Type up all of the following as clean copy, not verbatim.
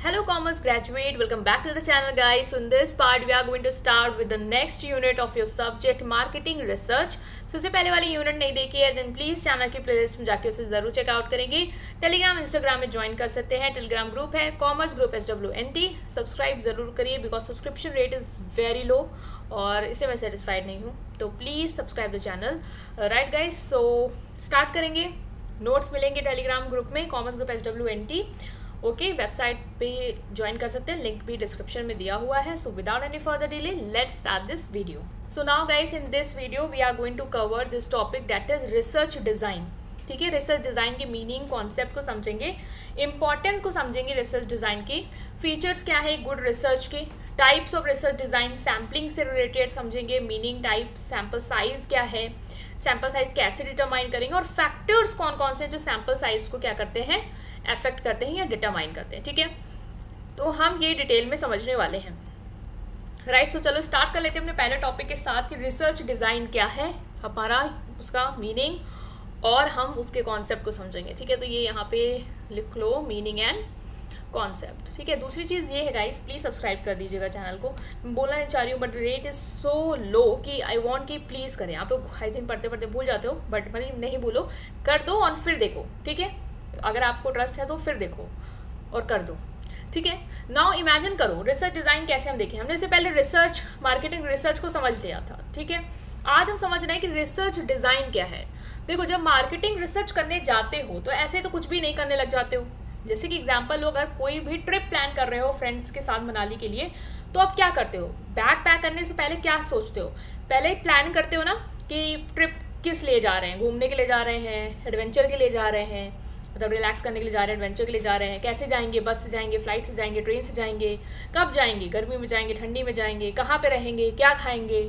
Hello commerce graduate, welcome back to the channel guys. So in this part we are going to start with the next unit of your subject marketing research. So इससे पहले वाली unit नहीं देखी है then please channel की playlist में जाके उसे ज़रूर चेकआउट करेंगे। टेलीग्राम इंस्टाग्राम में ज्वाइन कर सकते हैं। टेलीग्राम ग्रुप है कॉमर्स ग्रुप SWNT। सब्सक्राइब ज़रूर करिए because subscription rate is very low और इससे मैं सेटिस्फाइड नहीं हूँ, तो please subscribe the channel. Right guys, so start करेंगे। नोट्स मिलेंगे टेलीग्राम ग्रुप में commerce group SWNT। Okay, website पे ज्वाइन कर सकते हैं, लिंक भी डिस्क्रिप्शन में दिया हुआ है। So without any further delay let's start this video. So now guys, in this video we are going to cover this topic that is research design. ठीक है, रिसर्च डिज़ाइन की मीनिंग, कॉन्सेप्ट को समझेंगे, importance को समझेंगे research design की, features क्या है गुड रिसर्च के, types of research design, sampling से रिलेटेड समझेंगे, मीनिंग टाइप, सैम्पल साइज क्या है, सैम्पल साइज कैसे डिटरमाइन करेंगे और फैक्टर्स कौन कौन से जो सैम्पल साइज को क्या करते हैं, अफेक्ट करते हैं या डिटरमाइन करते हैं। ठीक है, तो हम ये डिटेल में समझने वाले हैं। राइट, सो चलो स्टार्ट कर लेते हैं अपने पहले टॉपिक के साथ कि रिसर्च डिज़ाइन क्या है, हमारा उसका मीनिंग और हम उसके कॉन्सेप्ट को समझेंगे। ठीक है, तो ये यहाँ पे लिख लो, मीनिंग एंड कॉन्सेप्ट। ठीक है, दूसरी चीज़ ये है गाइस, प्लीज़ सब्सक्राइब कर दीजिएगा चैनल को। मैं बोलना नहीं चाह रही हूँ बट रेट इज़ सो लो कि आई वांट कि प्लीज़ करें। आप लोग आई थिंक पढ़ते पढ़ते भूल जाते हो बट नहीं भूलो, कर दो और फिर देखो। ठीक है, अगर आपको ट्रस्ट है तो फिर देखो और कर दो। ठीक है, नाउ इमेजिन करो रिसर्च डिज़ाइन कैसे हम देखें। हमने इससे पहले रिसर्च मार्केटिंग रिसर्च को समझ लिया था। ठीक है, आज हम समझ रहे हैं कि रिसर्च डिज़ाइन क्या है। देखो, जब मार्केटिंग रिसर्च करने जाते हो तो ऐसे तो कुछ भी नहीं करने लग जाते हो। जैसे कि एग्जाम्पल लो, अगर कोई भी ट्रिप प्लान कर रहे हो फ्रेंड्स के साथ मनाली के लिए, तो आप क्या करते हो, बैग पैक करने से पहले क्या सोचते हो, पहले प्लान करते हो ना कि ट्रिप किस लिए जा रहे हैं, घूमने के लिए जा रहे हैं, एडवेंचर के लिए जा रहे हैं, मतलब रिलैक्स करने के लिए जा रहे हैं, एडवेंचर के लिए जा रहे हैं, कैसे जाएंगे, बस से जाएंगे, फ्लाइट से जाएंगे, ट्रेन से जाएंगे, कब जाएंगे, गर्मी में जाएंगे, ठंडी में जाएंगे, कहाँ पे रहेंगे, क्या खाएंगे,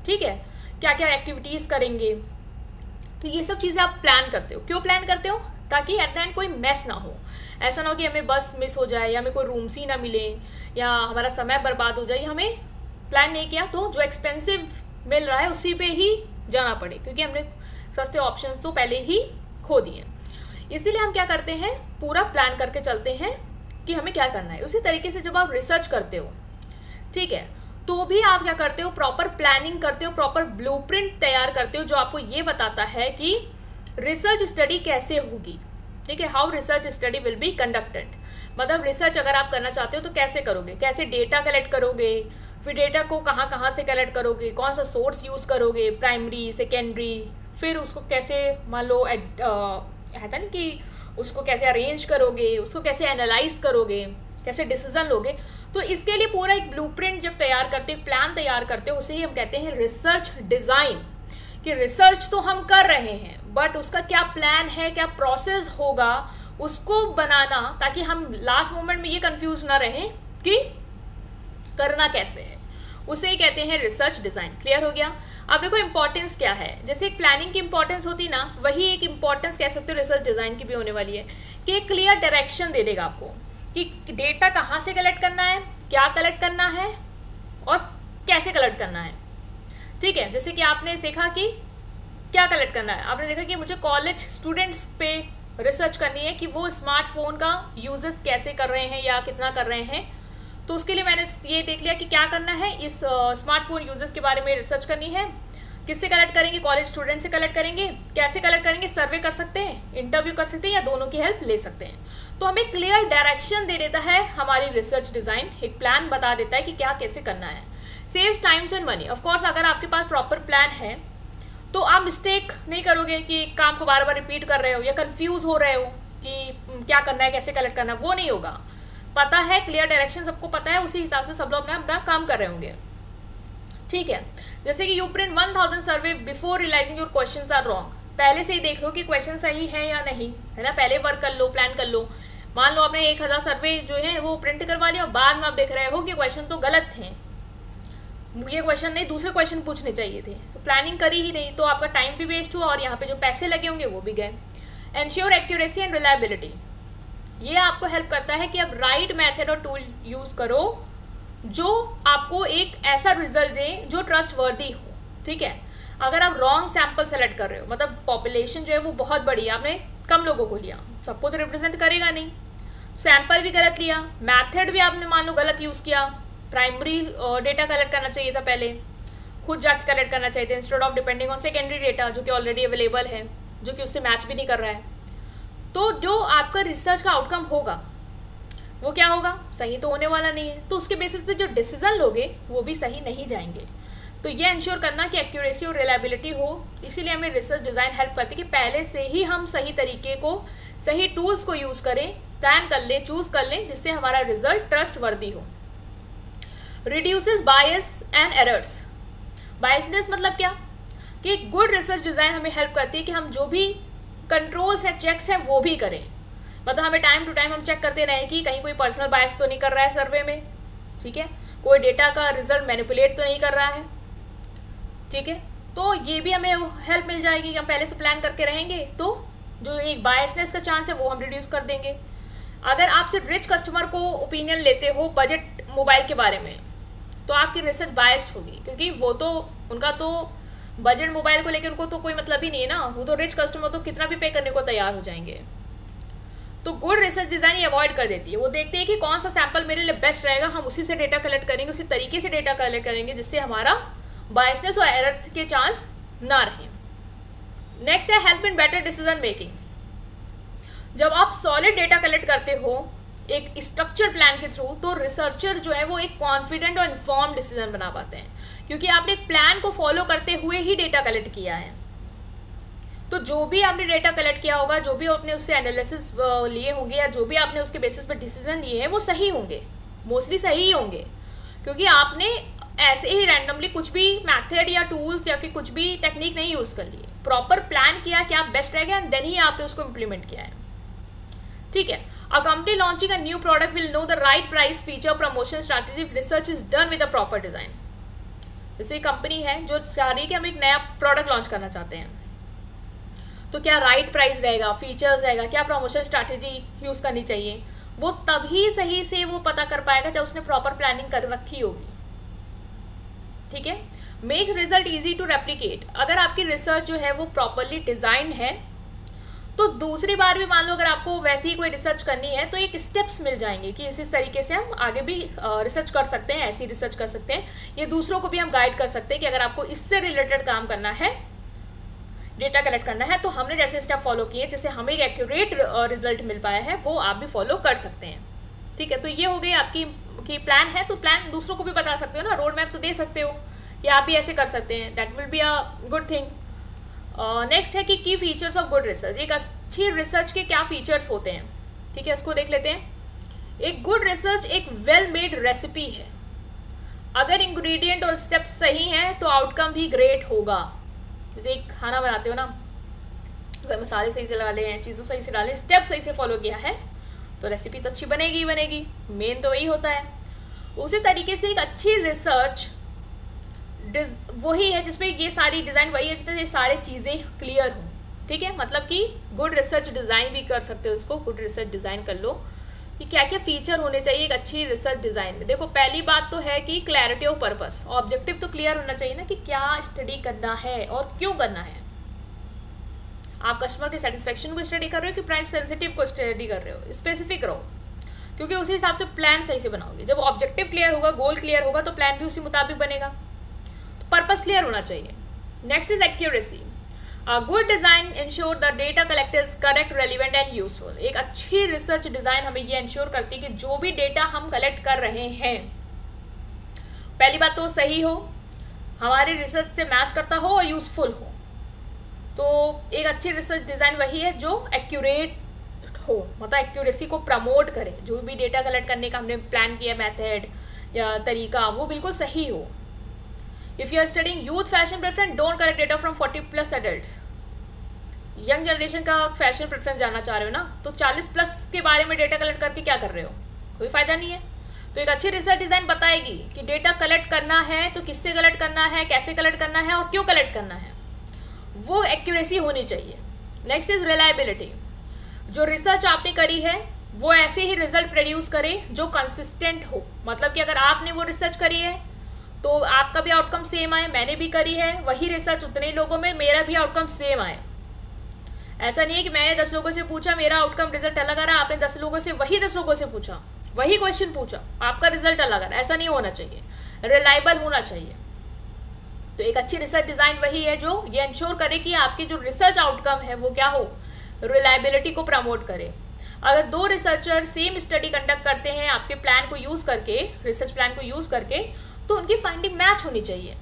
ठीक है, क्या क्या एक्टिविटीज़ करेंगे। तो ये सब चीज़ें आप प्लान करते हो। क्यों प्लान करते हो? ताकि एट द एंड कोई मैस ना हो। ऐसा ना हो कि हमें बस मिस हो जाए या हमें कोई रूम्स ही ना मिले या हमारा समय बर्बाद हो जाए, हमें प्लान नहीं किया तो जो एक्सपेंसिव मिल रहा है उसी पे ही जाना पड़े, क्योंकि हमने सस्ते ऑप्शन तो पहले ही खो दिए। इसीलिए हम क्या करते हैं, पूरा प्लान करके चलते हैं कि हमें क्या करना है। उसी तरीके से जब आप रिसर्च करते हो, ठीक है, तो भी आप क्या करते हो, प्रॉपर प्लानिंग करते हो, प्रॉपर ब्लूप्रिंट तैयार करते हो जो आपको ये बताता है कि रिसर्च स्टडी कैसे होगी। ठीक है, how research study will be conducted. मतलब रिसर्च अगर आप करना चाहते हो तो कैसे करोगे, कैसे डेटा कलेक्ट करोगे, फिर डेटा को कहाँ कहाँ से कलेक्ट करोगे, कौन सा सोर्स यूज़ करोगे, प्राइमरी सेकेंडरी, फिर उसको कैसे मान लो है ना कि उसको कैसे अरेंज करोगे, उसको कैसे एनालाइज करोगे, कैसे डिसीजन लोगे। तो इसके लिए पूरा एक ब्लूप्रिंट जब तैयार करते हो, प्लान तैयार करते हो, उसे ही हम कहते हैं रिसर्च डिज़ाइन। कि रिसर्च तो हम कर रहे हैं बट उसका क्या प्लान है, क्या प्रोसेस होगा, उसको बनाना, ताकि हम लास्ट मोमेंट में ये कंफ्यूज ना रहें कि करना कैसे है, उसे ही कहते हैं रिसर्च डिज़ाइन। क्लियर हो गया? अब देखो इंपॉर्टेंस क्या है। जैसे एक प्लानिंग की इंपॉर्टेंस होती ना, वही एक इंपॉर्टेंस कह सकते हो रिसर्च डिज़ाइन की भी होने वाली है कि एक क्लियर डायरेक्शन दे देगा आपको कि डेटा कहाँ से कलेक्ट करना है, क्या कलेक्ट करना है और कैसे कलेक्ट करना है। ठीक है, जैसे कि आपने देखा कि क्या कलेक्ट करना है, आपने देखा कि मुझे कॉलेज स्टूडेंट्स पे रिसर्च करनी है कि वो स्मार्टफोन का यूजेस कैसे कर रहे हैं या कितना कर रहे हैं। तो उसके लिए मैंने ये देख लिया कि क्या करना है, इस स्मार्टफोन यूजेस के बारे में रिसर्च करनी है। किससे कलेक्ट करेंगे? कॉलेज स्टूडेंट से कलेक्ट करेंगे। कैसे कलेक्ट करेंगे? सर्वे कर सकते हैं, इंटरव्यू कर सकते हैं या दोनों की हेल्प ले सकते हैं। तो हमें क्लियर डायरेक्शन दे देता है हमारी रिसर्च डिज़ाइन, एक प्लान बता देता है कि क्या कैसे करना है। Saves times and money. Of course अगर आपके पास प्रॉपर प्लान है तो आप मिस्टेक नहीं करोगे कि काम को बार बार रिपीट कर रहे हो या कंफ्यूज हो रहे हो कि क्या करना है, कैसे कलेक्ट करना है, वो नहीं होगा। पता है, क्लियर डायरेक्शन सबको पता है, उसी हिसाब से सब लोग अपना काम कर रहे होंगे। ठीक है, जैसे कि you print 1000 survey before realizing your questions are wrong. पहले से ही देख लो कि क्वेश्चन सही है या नहीं, है ना, पहले वर्क कर लो, प्लान कर लो। मान लो आपने 1000 सर्वे जो है वो प्रिंट करवा लिया और बाद में आप देख रहे हो कि क्वेश्चन तो गलत थे, ये क्वेश्चन नहीं दूसरे क्वेश्चन पूछने चाहिए थे, तो प्लानिंग करी ही नहीं, तो आपका टाइम भी वेस्ट हुआ और यहाँ पे जो पैसे लगे होंगे वो भी गए। Ensure accuracy and reliability. ये आपको हेल्प करता है कि आप राइट मेथड और टूल यूज करो जो आपको एक ऐसा रिजल्ट दे जो ट्रस्ट वर्दी हो। ठीक है, अगर आप रॉन्ग सैंपल सेलेक्ट कर रहे हो, मतलब पॉपुलेशन जो है वो बहुत बड़ी है, आपने कम लोगों को लिया, सबको तो रिप्रेजेंट करेगा नहीं, सैंपल भी गलत लिया, मेथड भी आपने मान लो गलत यूज़ किया, प्राइमरी डेटा कलेक्ट करना चाहिए था, पहले खुद जाके कलेक्ट करना चाहिए था instead of depending on secondary data जो कि ऑलरेडी अवेलेबल है, जो कि उससे मैच भी नहीं कर रहा है। तो जो आपका रिसर्च का आउटकम होगा वो क्या होगा, सही तो होने वाला नहीं है। तो उसके बेसिस पे जो डिसीजन लोगे वो भी सही नहीं जाएंगे। तो ये इंश्योर करना कि एक्यूरेसी और रिलायबिलिटी हो, इसीलिए हमें रिसर्च डिज़ाइन हेल्प करती है कि पहले से ही हम सही तरीके को, सही टूल्स को यूज़ करें, प्लान कर लें, चूज़ कर लें, जिससे हमारा रिजल्ट ट्रस्ट वर्दी हो। Reduces bias and errors. Biasness मतलब क्या, कि गुड रिसर्च डिज़ाइन हमें हेल्प करती है कि हम जो भी कंट्रोल्स हैं, चेक्स हैं, वो भी करें। मतलब हमें टाइम टू टाइम हम चेक करते रहें कि कहीं कोई पर्सनल बायस तो नहीं कर रहा है सर्वे में, ठीक है, कोई डेटा का रिजल्ट मैनिपुलेट तो नहीं कर रहा है, ठीक है। तो ये भी हमें हेल्प मिल जाएगी कि हम पहले से प्लान करके रहेंगे, तो जो एक बायसनेस का चांस है वो हम रिड्यूस कर देंगे। अगर आप सिर्फ रिच कस्टमर को ओपिनियन लेते हो बजट मोबाइल के बारे में, तो आपकी रिसर्च बायस्ड होगी, क्योंकि वो तो उनका तो बजट मोबाइल को लेकर उनको तो कोई मतलब ही नहीं है ना, वो तो रिच कस्टमर तो कितना भी पे करने को तैयार हो जाएंगे। तो गुड रिसर्च डिज़ाइन ये अवॉइड कर देती है, वो देखते हैं कि कौन सा सैंपल मेरे लिए बेस्ट रहेगा, हम उसी से डेटा कलेक्ट करेंगे, उसी तरीके से डेटा कलेक्ट करेंगे जिससे हमारा बायसनेस और एरर के चांस ना रहे। नेक्स्ट है help in better decision making. जब आप सॉलिड डेटा कलेक्ट करते हो एक स्ट्रक्चर प्लान के थ्रू, तो रिसर्चर जो है वो एक कॉन्फिडेंट और इन्फॉर्म डिसीजन बना पाते हैं, क्योंकि आपने एक प्लान को फॉलो करते हुए ही डेटा कलेक्ट किया है। तो जो भी आपने डेटा कलेक्ट किया होगा, जो भी आपने उससे एनालिसिस लिए होंगे, या जो भी आपने उसके बेसिस पर डिसीजन लिए हैं, वो सही होंगे, मोस्टली सही ही होंगे, क्योंकि आपने ऐसे ही रैंडमली कुछ भी मेथड या टूल्स या फिर कुछ भी टेक्निक नहीं यूज़ कर लिए, प्रॉपर प्लान किया कि आप बेस्ट रहेगा एंड देन ही आपने उसको इम्प्लीमेंट किया है, ठीक है। A company launching a new product will know the right price, feature, promotion strategy if research is done with a proper design. जैसे कंपनी है जो चाह रही है कि हम एक नया प्रोडक्ट लॉन्च करना चाहते हैं, तो क्या राइट प्राइस रहेगा, फीचर्स रहेगा, क्या प्रमोशन स्ट्रैटेजी यूज़ करनी चाहिए, वो तभी सही से वो पता कर पाएगा जब उसने प्रॉपर प्लानिंग कर रखी होगी, ठीक है। Make result easy to replicate. अगर आपकी रिसर्च जो है वो प्रॉपरली डिजाइन है, तो दूसरी बार भी मान लो अगर आपको वैसी ही कोई रिसर्च करनी है, तो एक स्टेप्स मिल जाएंगे कि इसी तरीके से हम आगे भी रिसर्च कर सकते हैं, ऐसी रिसर्च कर सकते हैं, ये दूसरों को भी हम गाइड कर सकते हैं कि अगर आपको इससे रिलेटेड काम करना है, डेटा कलेक्ट करना है, तो हमने जैसे स्टेप फॉलो किए जिससे हमें एक एक्यूरेट रिजल्ट मिल पाया है, वो आप भी फॉलो कर सकते हैं, ठीक है। तो ये हो गई आपकी कि प्लान है तो प्लान दूसरों को भी बता सकते हो ना, रोड मैप तो दे सकते हो, या आप भी ऐसे कर सकते हैं, that will be a good thing. Next है कि की फीचर्स ऑफ गुड रिसर्च। एक अच्छी रिसर्च के क्या फीचर्स होते हैं, ठीक है, इसको देख लेते हैं। एक गुड रिसर्च एक वेल मेड रेसिपी है। अगर इंग्रेडिएंट और स्टेप्स सही हैं तो आउटकम भी ग्रेट होगा। जैसे एक खाना बनाते हो ना, अगर मसाले सही से डाले हैं, चीज़ों सही से डाले, स्टेप सही से फॉलो किया है, तो रेसिपी तो अच्छी बनेगी ही बनेगी, मेन तो वही होता है। उसी तरीके से एक अच्छी रिसर्च वही है जिसमें ये सारी डिज़ाइन वही है जिसमें ये सारी चीज़ें क्लियर हों, ठीक है। मतलब कि गुड रिसर्च डिज़ाइन भी कर सकते हो इसको, गुड रिसर्च डिज़ाइन कर लो कि क्या क्या फीचर होने चाहिए एक अच्छी रिसर्च डिज़ाइन में। देखो पहली बात तो है कि क्लैरिटी ऑफ पर्पस, ऑब्जेक्टिव तो क्लियर होना चाहिए ना कि क्या स्टडी करना है और क्यों करना है। आप कस्टमर के सेटिस्फेक्शन को स्टडी कर रहे हो कि प्राइस सेंसिटिव को स्टडी कर रहे हो, स्पेसिफिक रहो, क्योंकि उसी हिसाब से प्लान सही से बनाओगे। जब ऑब्जेक्टिव क्लियर होगा, गोल क्लियर होगा, तो प्लान भी उसी मुताबिक बनेगा। पर्पस क्लियर होना चाहिए। Next is accuracy. Good design ensure the data collect is correct, relevant and useful. एक अच्छी रिसर्च डिज़ाइन हमें ये इंश्योर करती है कि जो भी डेटा हम कलेक्ट कर रहे हैं, पहली बात तो सही हो, हमारी रिसर्च से मैच करता हो और यूजफुल हो। तो एक अच्छी रिसर्च डिज़ाइन वही है जो एक्यूरेट हो, मतलब एक्यूरेसी को प्रमोट करे। जो भी डेटा कलेक्ट करने का हमने प्लान किया मेथड या तरीका, वो बिल्कुल सही हो। If you are studying youth fashion preference, don't collect data from 40+ adults. Young generation का फैशन प्रेफरेंस जानना चाह रहे हो ना, तो 40+ के बारे में डेटा कलेक्ट करके क्या कर रहे हो, कोई फायदा नहीं है। तो एक अच्छी रिसर्च डिज़ाइन बताएगी कि डेटा कलेक्ट करना है तो किससे कलेक्ट करना है, कैसे कलेक्ट करना है और क्यों कलेक्ट करना है, वो एक्यूरेसी होनी चाहिए। Next is reliability. जो रिसर्च आपने करी है वो ऐसे ही रिजल्ट प्रोड्यूस करे जो कंसिस्टेंट हो। मतलब कि अगर आपने वो रिसर्च करी है तो आपका भी आउटकम सेम आए, मैंने भी करी है वही रिसर्च उतने लोगों में, मेरा भी आउटकम सेम आए। ऐसा नहीं है कि मैंने 10 लोगों से पूछा, मेरा आउटकम रिजल्ट अलग आ रहा है, आपने 10 लोगों से वही 10 लोगों से पूछा, वही क्वेश्चन पूछा, आपका रिजल्ट अलग आ रहा है। ऐसा नहीं होना चाहिए, रिलायबल होना चाहिए। तो एक अच्छी रिसर्च डिजाइन वही है जो ये इंश्योर करे कि आपके जो रिसर्च आउटकम है वो क्या हो, रिलायबिलिटी को प्रमोट करे। अगर 2 रिसर्चर सेम स्टडी कंडक्ट करते हैं आपके प्लान को यूज करके, रिसर्च प्लान को यूज करके, तो उनकी फाइंडिंग मैच होनी चाहिए।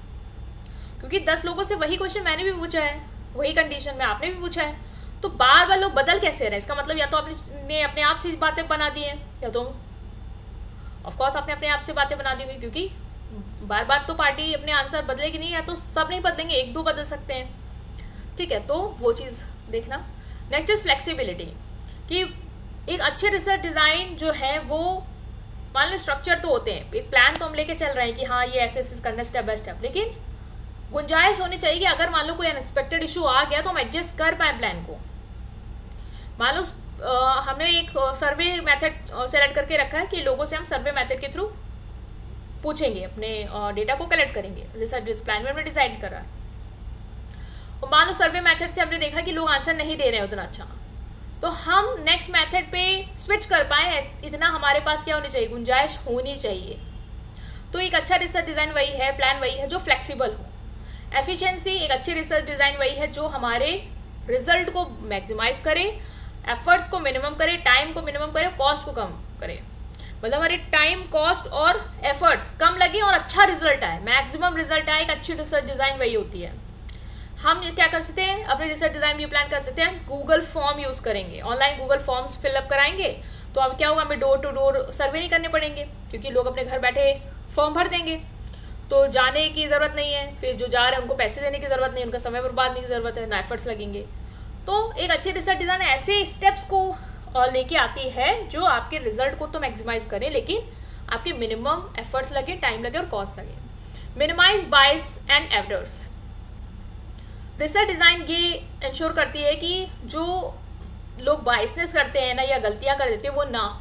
क्योंकि 10 लोगों से वही क्वेश्चन मैंने भी पूछा है, वही कंडीशन में आपने भी पूछा है, तो बार बार लोग बदल कैसे रहे? इसका मतलब या तो आपने अपने आप से बातें बना दी हैं, या तो ऑफकोर्स आपने अपने आप से बातें बना दी होंगी, क्योंकि बार बार तो पार्टी अपने आंसर बदलेगी नहीं, या तो सब नहीं बदलेंगे, 1-2 बदल सकते हैं। ठीक है, तो वो चीज़ देखना। नेक्स्ट इज फ्लेक्सिबिलिटी, कि एक अच्छे रिसर्च डिज़ाइन जो है वो, मान लो स्ट्रक्चर तो होते हैं, एक प्लान तो हम लेके चल रहे हैं कि हाँ ये ऐसे ऐसे करना स्टेप बाय स्टेप, लेकिन गुंजाइश होनी चाहिए कि अगर मान लो कोई अनएक्सपेक्टेड इशू आ गया तो हम एडजस्ट कर पाए प्लान को। मान लो हमने एक सर्वे मेथड सेलेक्ट करके रखा है कि लोगों से हम सर्वे मेथड के थ्रू पूछेंगे, अपने डेटा को कलेक्ट करेंगे, रिसर्च प्लान में हमने डिसाइड कर रहा है। और मान लो सर्वे मेथड से हमने देखा कि लोग आंसर नहीं दे रहे हैं उतना अच्छा, तो हम नेक्स्ट मेथड पे स्विच कर पाए, इतना हमारे पास क्या होनी चाहिए, गुंजाइश होनी चाहिए। तो एक अच्छा रिसर्च डिज़ाइन वही है, प्लान वही है जो फ्लेक्सिबल हो। एफिशिएंसी, एक अच्छी रिसर्च डिज़ाइन वही है जो हमारे रिजल्ट को मैक्सिमाइज करे, एफर्ट्स को मिनिमम करे, टाइम को मिनिमम करे, कॉस्ट को कम करे। मतलब हमारे टाइम, कॉस्ट और एफर्ट्स कम लगे और अच्छा रिजल्ट आए, मैक्सिमम रिजल्ट आए। एक अच्छी रिसर्च डिज़ाइन वही होती है। हम क्या कर सकते हैं, अपने रिसर्च डिज़ाइन भी प्लान कर सकते हैं, गूगल फॉर्म यूज़ करेंगे, ऑनलाइन गूगल फॉर्म्स फिलअप कराएंगे, तो अब क्या होगा, हमें डोर टू डोर सर्वे नहीं करने पड़ेंगे, क्योंकि लोग अपने घर बैठे फॉर्म भर देंगे, तो जाने की ज़रूरत नहीं है। फिर जो जा रहे हैं उनको पैसे देने की ज़रूरत नहीं, उनका समय बर्बाद नहीं की ज़रूरत है, ना एफर्ट्स लगेंगे। तो एक अच्छी रिसर्च डिज़ाइन ऐसे स्टेप्स को लेके आती है जो आपके रिजल्ट को तो मैक्सिमाइज करें, लेकिन आपके मिनिमम एफर्ट्स लगे, टाइम लगे और कॉस्ट लगे। Minimize bias and errors, research design ये इंश्योर करती है कि जो लोग बायसनेस करते हैं ना, या गलतियां कर देते हैं, वो ना हो।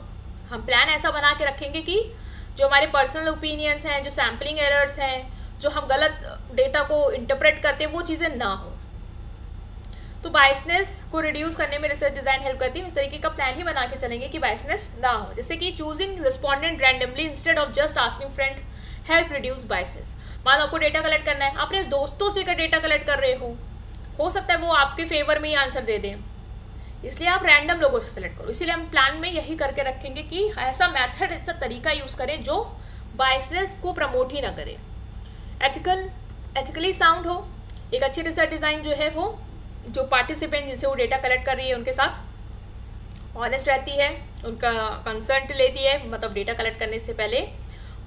हम प्लान ऐसा बना के रखेंगे कि जो हमारे पर्सनल ओपिनियंस हैं, जो सैम्पलिंग एरर्स हैं, जो हम गलत डेटा को इंटरप्रेट करते हैं, वो चीज़ें ना हो। तो बायसनेस को रिड्यूस करने में रिसर्च डिज़ाइन हेल्प करती है। इस तरीके का प्लान ही बना के चलेंगे कि बायसनेस ना हो। जैसे कि choosing respondent randomly instead of just asking friend help reduce biasness. मान लो आपको डेटा कलेक्ट करना है, अपने दोस्तों से डेटा कलेक्ट कर रहे हो सकता है वो आपके फेवर में ही आंसर दे दें, इसलिए आप रैंडम लोगों से सेलेक्ट करो। इसीलिए हम प्लान में यही करके रखेंगे कि ऐसा मेथड, ऐसा तरीका यूज़ करें जो बायसनेस को प्रमोट ही ना करे, एथिकली साउंड हो। एक अच्छी रिसर्च डिज़ाइन जो है वो जो पार्टिसिपेंट जिनसे वो डेटा कलेक्ट कर रही है उनके साथ ऑनेस्ट रहती है, उनका कंसर्ट लेती है, मतलब डेटा कलेक्ट करने से पहले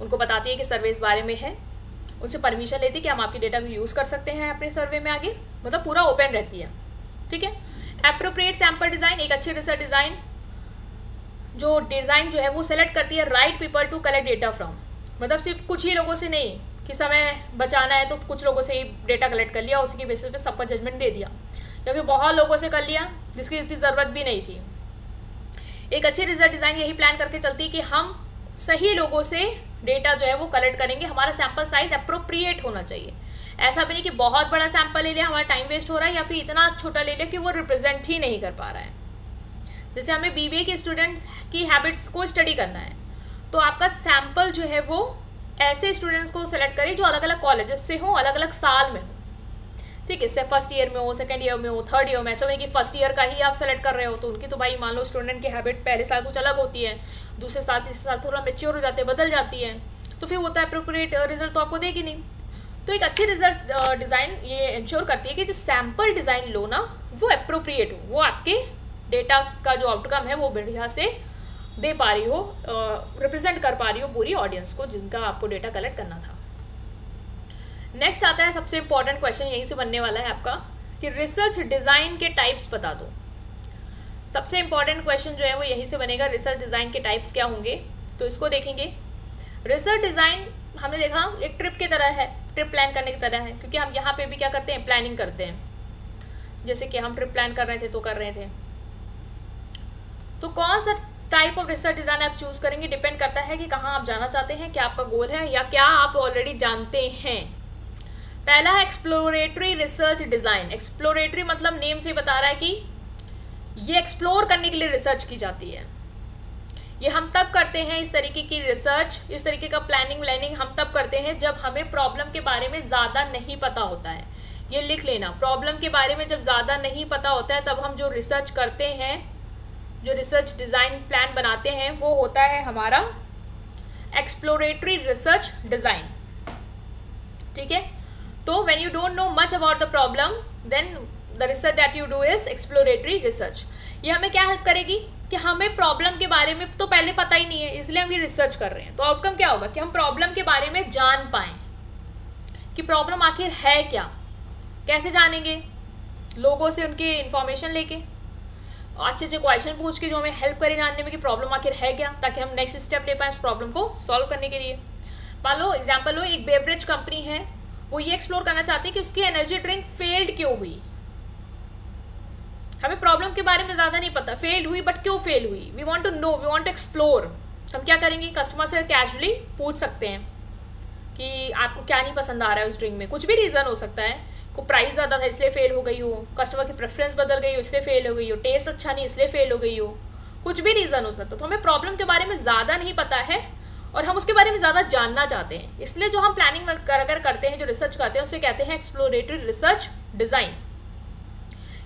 उनको बताती है कि सर्वे इस बारे में है, उनसे परमिशन लेती है कि हम आपकी डेटा को यूज़ कर सकते हैं अपने सर्वे में आगे, मतलब पूरा ओपन रहती है। ठीक है। एप्रोप्रिएट सैम्पल डिज़ाइन, एक अच्छी रिसर्च डिज़ाइन जो है वो सेलेक्ट करती है right people to collect data from, मतलब सिर्फ कुछ ही लोगों से नहीं कि समय बचाना है तो कुछ लोगों से ही डेटा कलेक्ट कर लिया, उसी के बेसिस पे सबका जजमेंट दे दिया, या फिर बहुत लोगों से कर लिया जिसकी इतनी ज़रूरत भी नहीं थी। एक अच्छी रिसर्च डिज़ाइन यही प्लान करके चलती है कि हम सही लोगों से डेटा जो है वो कलेक्ट करेंगे, हमारा सैम्पल साइज अप्रोप्रिएट होना चाहिए। ऐसा भी नहीं कि बहुत बड़ा सैंपल ले लिया, हमारा टाइम वेस्ट हो रहा है, या फिर इतना छोटा ले लिया कि वो रिप्रेजेंट ही नहीं कर पा रहा है। जैसे हमें बीबीए के स्टूडेंट्स की हैबिट्स को स्टडी करना है, तो आपका सैंपल जो है वो ऐसे स्टूडेंट्स को सेलेक्ट करें जो अलग अलग कॉलेजेस से हो, अलग अलग साल में हो। ठीक है, इससे फर्स्ट ईयर में हो, सेकेंड ईयर में हो, थर्ड ईयर में। ऐसा नहीं कि फर्स्ट ईयर का ही आप सेलेक्ट कर रहे हो, तो उनकी तो भाई मान लो स्टूडेंट की हैबिट पहले साल कुछ अलग होती है, दूसरे साल तीसरे साल थोड़ा मेच्योर हो जाते हैं, बदल जाती है, तो फिर होता है अप्रोप्रिएट रिजल्ट तो आपको देगी नहीं। तो एक अच्छी रिजल्ट डिज़ाइन ये इंश्योर करती है कि जो सैम्पल डिज़ाइन लो ना वो अप्रोप्रिएट हो, वो आपके डेटा का जो आउटकम है वो बढ़िया से दे पा रही हो, रिप्रेजेंट कर पा रही हो पूरी ऑडियंस को जिनका आपको डेटा कलेक्ट करना था। नेक्स्ट आता है सबसे इंपॉर्टेंट क्वेश्चन, यहीं से बनने वाला है आपका कि रिसर्च डिज़ाइन के टाइप्स बता दो। सबसे इंपॉर्टेंट क्वेश्चन जो है वो यहीं से बनेगा, रिसर्च डिज़ाइन के टाइप्स क्या होंगे। तो इसको देखेंगे। रिसर्च डिज़ाइन हमने देखा एक ट्रिप की तरह है, ट्रिप प्लान करने की तरह है, क्योंकि हम यहाँ पे भी क्या करते हैं, प्लानिंग करते हैं। जैसे कि हम ट्रिप प्लान कर रहे थे तो कर रहे थे। तो कौन सा टाइप ऑफ रिसर्च डिज़ाइन आप चूज़ करेंगे डिपेंड करता है कि कहाँ आप जाना चाहते हैं, क्या आपका गोल है, या क्या आप ऑलरेडी जानते हैं। पहला है एक्सप्लोरेटरी रिसर्च डिज़ाइन। एक्सप्लोरेटरी मतलब नेम से बता रहा है कि ये एक्सप्लोर करने के लिए रिसर्च की जाती है। ये हम तब करते हैं, इस तरीके की रिसर्च, इस तरीके का प्लानिंग हम तब करते हैं जब हमें प्रॉब्लम के बारे में ज़्यादा नहीं पता होता है। ये लिख लेना, प्रॉब्लम के बारे में जब ज़्यादा नहीं पता होता है तब हम जो रिसर्च करते हैं, जो रिसर्च डिज़ाइन प्लान बनाते हैं, वो होता है हमारा एक्सप्लोरेटरी रिसर्च डिज़ाइन। ठीक है, तो when you don't know much about the problem then the research that you do is exploratory research. ये हमें क्या हेल्प करेगी कि हमें प्रॉब्लम के बारे में तो पहले पता ही नहीं है, इसलिए हम ये रिसर्च कर रहे हैं। तो आउटकम क्या होगा कि हम प्रॉब्लम के बारे में जान पाएं कि प्रॉब्लम आखिर है क्या। कैसे जानेंगे? लोगों से उनके इन्फॉर्मेशन लेके, अच्छे अच्छे क्वेश्चन पूछ के जो हमें हेल्प करे जानने में कि प्रॉब्लम आखिर है क्या, ताकि हम नेक्स्ट स्टेप ले पाएँ उस प्रॉब्लम को सॉल्व करने के लिए। मान लो एग्जाम्पल लो, एक बेवरेज कंपनी है, वो ये एक्सप्लोर करना चाहती है कि उसकी एनर्जी ड्रिंक फेल्ड क्यों हुई। हमें प्रॉब्लम के बारे में ज़्यादा नहीं पता, फेल हुई बट क्यों फेल हुई, we want to know, we want to explore. हम क्या करेंगे, कस्टमर से कैजुअली पूछ सकते हैं कि आपको क्या नहीं पसंद आ रहा है उस ड्रिंक में। कुछ भी रीज़न हो सकता है, को प्राइस ज़्यादा था इसलिए फेल हो गई हो, कस्टमर की प्रेफरेंस बदल गई हो इसलिए फेल हो गई हो, टेस्ट अच्छा नहीं इसलिए फेल हो गई हो, कुछ भी रीज़न हो सकता है। तो हमें प्रॉब्लम के बारे में ज़्यादा नहीं पता है और हम उसके बारे में ज़्यादा जानना चाहते हैं, इसलिए जो हम प्लानिंग अगर करते हैं, जो रिसर्च करते हैं, उसे कहते हैं एक्सप्लोरेटरी रिसर्च डिज़ाइन।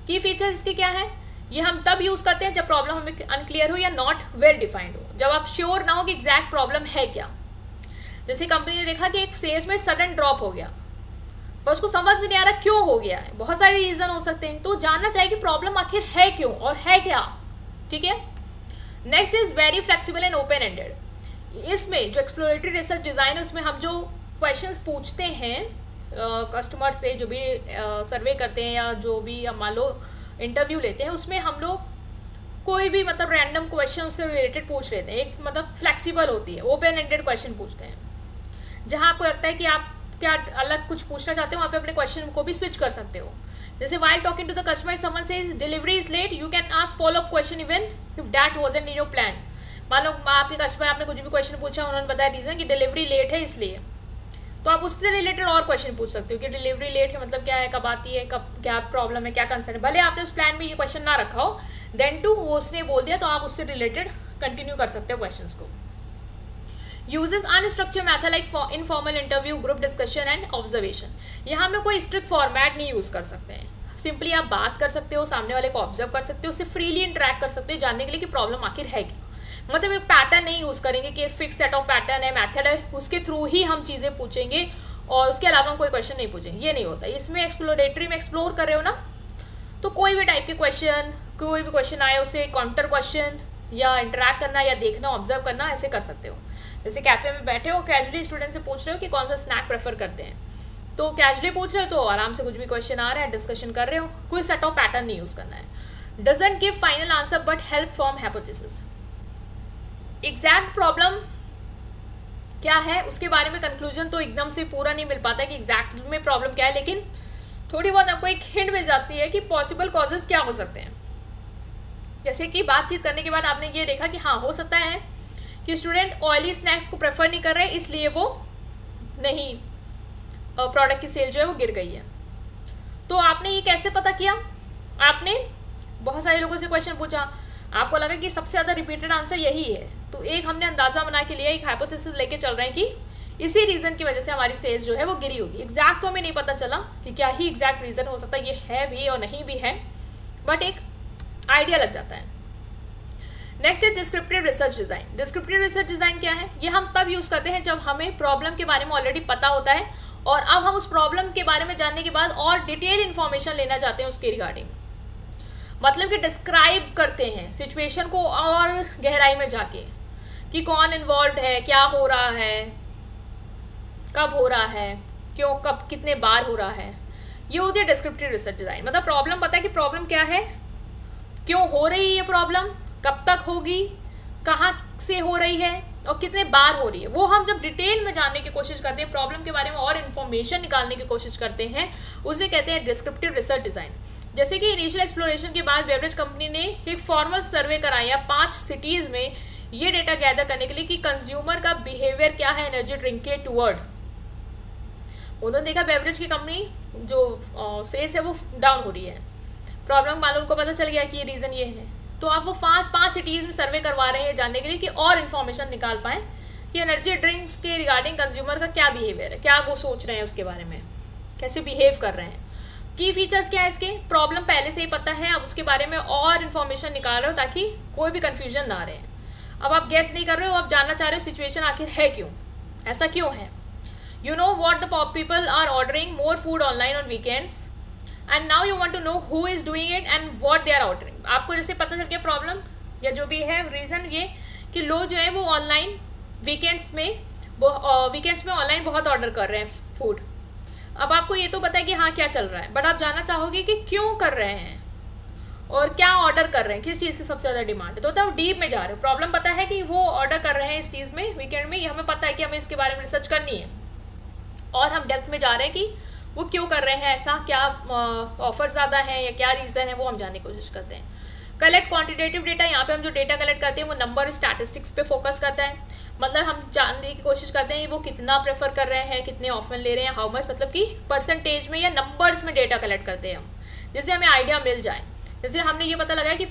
की फीचर्स इसके क्या है, ये हम तब यूज़ करते हैं जब प्रॉब्लम हमें अनक्लियर हो या नॉट वेल डिफाइंड हो, जब आप श्योर ना हो कि एग्जैक्ट प्रॉब्लम है क्या। जैसे कंपनी ने देखा कि एक सेल्स में सडन ड्रॉप हो गया, पर उसको समझ में नहीं आ रहा क्यों हो गया है, बहुत सारे रीज़न हो सकते हैं, तो जानना चाहिए कि प्रॉब्लम आखिर है क्यों और है क्या। ठीक है, next is very flexible and open ended. इसमें जो एक्सप्लोरेटरी रिसर्च डिज़ाइन है उसमें हम जो क्वेश्चंस पूछते हैं कस्टमर से, जो भी सर्वे करते हैं या जो भी हम मान लो इंटरव्यू लेते हैं, उसमें हम लोग कोई भी मतलब रैंडम क्वेश्चन उससे रिलेटेड पूछ लेते हैं। एक मतलब फ्लेक्सिबल होती है, ओपन एंडेड क्वेश्चन पूछते हैं। जहाँ आपको लगता है कि आप क्या अलग कुछ पूछना चाहते हो, वहाँ पे अपने क्वेश्चन को भी स्विच कर सकते हो। जैसे while talking to the customer someone says delivery is late, you can ask follow up question even if that wasn't in your plan. मान लो आपके कस्टमर, आपने कुछ भी क्वेश्चन पूछा, उन्होंने बताया रीज़न कि डिलीवरी लेट है इसलिए, तो आप उससे रिलेटेड और क्वेश्चन पूछ सकते हो कि डिलीवरी लेट है मतलब क्या है, कब आती है, कब क्या प्रॉब्लम है, क्या कंसर्न है। भले आपने उस प्लान में ये क्वेश्चन ना रखा हो, देन टू वो उसने बोल दिया तो आप उससे रिलेटेड कंटिन्यू कर सकते हो क्वेश्चंस को। Uses unstructured method like informal interview, group discussion and observation. यहाँ में कोई स्ट्रिक्ट फॉर्मेट नहीं यूज़ कर सकते हैं, सिंपली आप बात कर सकते हो, सामने वाले को ऑब्जर्व कर सकते हो, उससे फ्रीली इंटरेक्ट कर सकते हो जानने के लिए कि प्रॉब्लम आखिर है क्या। मतलब एक पैटर्न नहीं यूज़ करेंगे कि फिक्स सेट ऑफ पैटर्न है, मैथड है, उसके थ्रू ही हम चीज़ें पूछेंगे और उसके अलावा हम कोई क्वेश्चन नहीं पूछेंगे, ये नहीं होता। इसमें एक्सप्लोरेटरी में एक्सप्लोर कर रहे हो ना, तो कोई भी टाइप के क्वेश्चन, कोई भी क्वेश्चन आए उसे काउंटर क्वेश्चन या इंटरेक्ट करना या देखना, ऑब्जर्व करना, ऐसे कर सकते हो। जैसे कैफे में बैठे हो, कैजुअली स्टूडेंट से पूछ रहे हो कि कौन सा स्नैक प्रेफर करते हैं, तो कैजुअली पूछ रहे हो तो आराम से कुछ भी क्वेश्चन आ रहा है डिस्कशन कर रहे हो, कोई सेट ऑफ पैटर्न नहीं यूज़ करना है। Doesn't give final answer but help form hypothesis. Exact problem क्या है उसके बारे में कंक्लूजन तो एकदम से पूरा नहीं मिल पाता कि एग्जैक्ट में प्रॉब्लम क्या है, लेकिन थोड़ी बहुत आपको एक हिंट मिल जाती है कि पॉसिबल कॉजेज क्या हो सकते हैं। जैसे कि बातचीत करने के बाद आपने ये देखा कि हाँ हो सकता है कि स्टूडेंट ऑयली स्नैक्स को प्रेफर नहीं कर रहे, इसलिए वो नहीं प्रोडक्ट की सेल जो है वो गिर गई है। तो आपने ये कैसे पता किया? आपने बहुत सारे लोगों से क्वेश्चन पूछा, आपको लगा कि सबसे ज़्यादा रिपीटेड आंसर यही है, तो एक हमने अंदाजा बना के लिया, एक हाइपोथेसिस लेके चल रहे हैं कि इसी रीज़न की वजह से हमारी सेल्स जो है वो गिरी होगी। एग्जैक्ट तो हमें नहीं पता चला कि क्या ही एग्जैक्ट रीज़न हो सकता है, ये है भी और नहीं भी है, बट एक आइडिया लग जाता है। नेक्स्ट है descriptive research design. Descriptive research design क्या है? ये हम तब यूज़ करते हैं जब हमें प्रॉब्लम के बारे में ऑलरेडी पता होता है और अब हम उस प्रॉब्लम के बारे में जानने के बाद और डिटेल इन्फॉर्मेशन लेना चाहते हैं उसके रिगार्डिंग। मतलब कि डिस्क्राइब करते हैं सिचुएशन को और गहराई में जाके कि कौन इन्वॉल्व है, क्या हो रहा है, कब हो रहा है, क्यों, कब, कितने बार हो रहा है। ये होती है डिस्क्रिप्टिव रिसर्च डिज़ाइन। मतलब प्रॉब्लम पता है कि प्रॉब्लम क्या है, क्यों हो रही है ये प्रॉब्लम, कब तक होगी, कहाँ से हो रही है और कितने बार हो रही है, वो हम जब डिटेल में जानने की कोशिश करते हैं, प्रॉब्लम के बारे में और इन्फॉर्मेशन निकालने की कोशिश करते हैं, उसे कहते हैं डिस्क्रिप्टिव रिसर्च डिज़ाइन। जैसे कि इनिशियल एक्सप्लोरेशन के बाद बेवरेज कंपनी ने एक फॉर्मल सर्वे कराया 5 सिटीज़ में ये डेटा गैदर करने के लिए कि कंज्यूमर का बिहेवियर क्या है एनर्जी ड्रिंक के टुवर्ड। उन्होंने देखा बेवरेज की कंपनी जो सेल्स है वो डाउन हो रही है, प्रॉब्लम मान लो उनको पता चल गया कि ये रीज़न ये है, तो आप वो पाँच सिटीज़ में सर्वे करवा रहे हैं जानने के लिए कि और इन्फॉर्मेशन निकाल पाएँ कि एनर्जी ड्रिंक्स के रिगार्डिंग कंज्यूमर का क्या बिहेवियर है, क्या वो सोच रहे हैं उसके बारे में, कैसे बिहेव कर रहे हैं। की फीचर्स क्या है इसके, प्रॉब्लम पहले से ही पता है, अब उसके बारे में और इन्फॉर्मेशन निकाल रहे हो ताकि कोई भी कन्फ्यूजन ना रहे। अब आप गेस नहीं कर रहे हो, आप जानना चाह रहे हो सिचुएशन आखिर है क्यों, ऐसा क्यों है। You know what the people are ordering more food online on weekends and now you want to know who is doing it and what they are ordering. आपको जैसे पता चल गया प्रॉब्लम या जो भी है रीज़न ये कि लोग जो है वो ऑनलाइन वीकेंड्स में ऑनलाइन बहुत ऑर्डर कर रहे हैं फूड। अब आपको ये तो पता है कि हाँ क्या चल रहा है, बट आप जानना चाहोगे कि क्यों कर रहे हैं और क्या ऑर्डर कर रहे हैं, किस चीज़ की सबसे ज़्यादा डिमांड है। तो तब डीप में जा रहे हो, प्रॉब्लम पता है कि वो ऑर्डर कर रहे हैं इस चीज़ में वीकेंड में, ये हमें पता है कि हमें इसके बारे में रिसर्च करनी है और हम डेप्थ में जा रहे हैं कि वो क्यों कर रहे हैं ऐसा, क्या ऑफर ज़्यादा है या क्या रीज़न है, वो हम जानने की कोशिश करते हैं। कलेक्ट क्वांटिटेटिव डेटा, यहाँ पे हम जो डेटा कलेक्ट करते हैं वो नंबर स्टैटिस्टिक्स पे फोकस करता है, मतलब हम जानने की कोशिश करते हैं वो कितना प्रेफर कर रहे हैं, कितने ऑफन ले रहे हैं, हाउ मच, मतलब कि परसेंटेज में या नंबर्स में डेटा कलेक्ट करते हैं हम, जिससे हमें आइडिया मिल जाए। जैसे हमने ये पता लगाया कि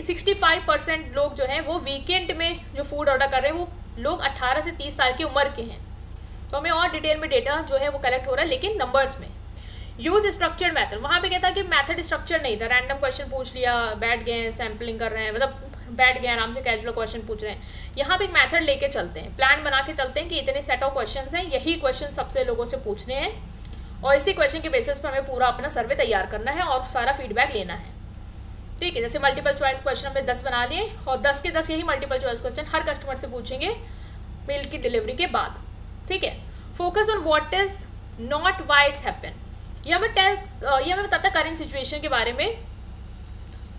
65% लोग जो हैं वो वीकेंड में जो फूड ऑर्डर कर रहे हैं वो लोग 18 से 30 साल की उम्र के हैं, तो हमें और डिटेल में डेटा जो है वो कलेक्ट हो रहा है लेकिन नंबर्स में। यूज स्ट्रक्चर्ड मैथड, वहाँ पे क्या था कि मैथड स्ट्रक्चर नहीं था, रैंडम क्वेश्चन पूछ लिया, बैठ गए सैम्पलिंग कर रहे हैं, मतलब बैठ गए आराम से कैजुअल क्वेश्चन पूछ रहे हैं। यहाँ पे एक मैथड लेके चलते हैं, प्लान बना के चलते हैं कि इतने सेट ऑफ क्वेश्चन हैं, यही क्वेश्चन सबसे लोगों से पूछने हैं और इसी क्वेश्चन के बेसिस पर हमें पूरा अपना सर्वे तैयार करना है और सारा फीडबैक लेना है। ठीक है, जैसे मल्टीपल चॉइस क्वेश्चन हमने 10 बना लिए और 10 के 10 यही मल्टीपल चॉइस क्वेश्चन हर कस्टमर से पूछेंगे मील की डिलीवरी के बाद। ठीक है, focus on what is not why it's happen, ये हमें बताता करेंट सिचुएशन के बारे में,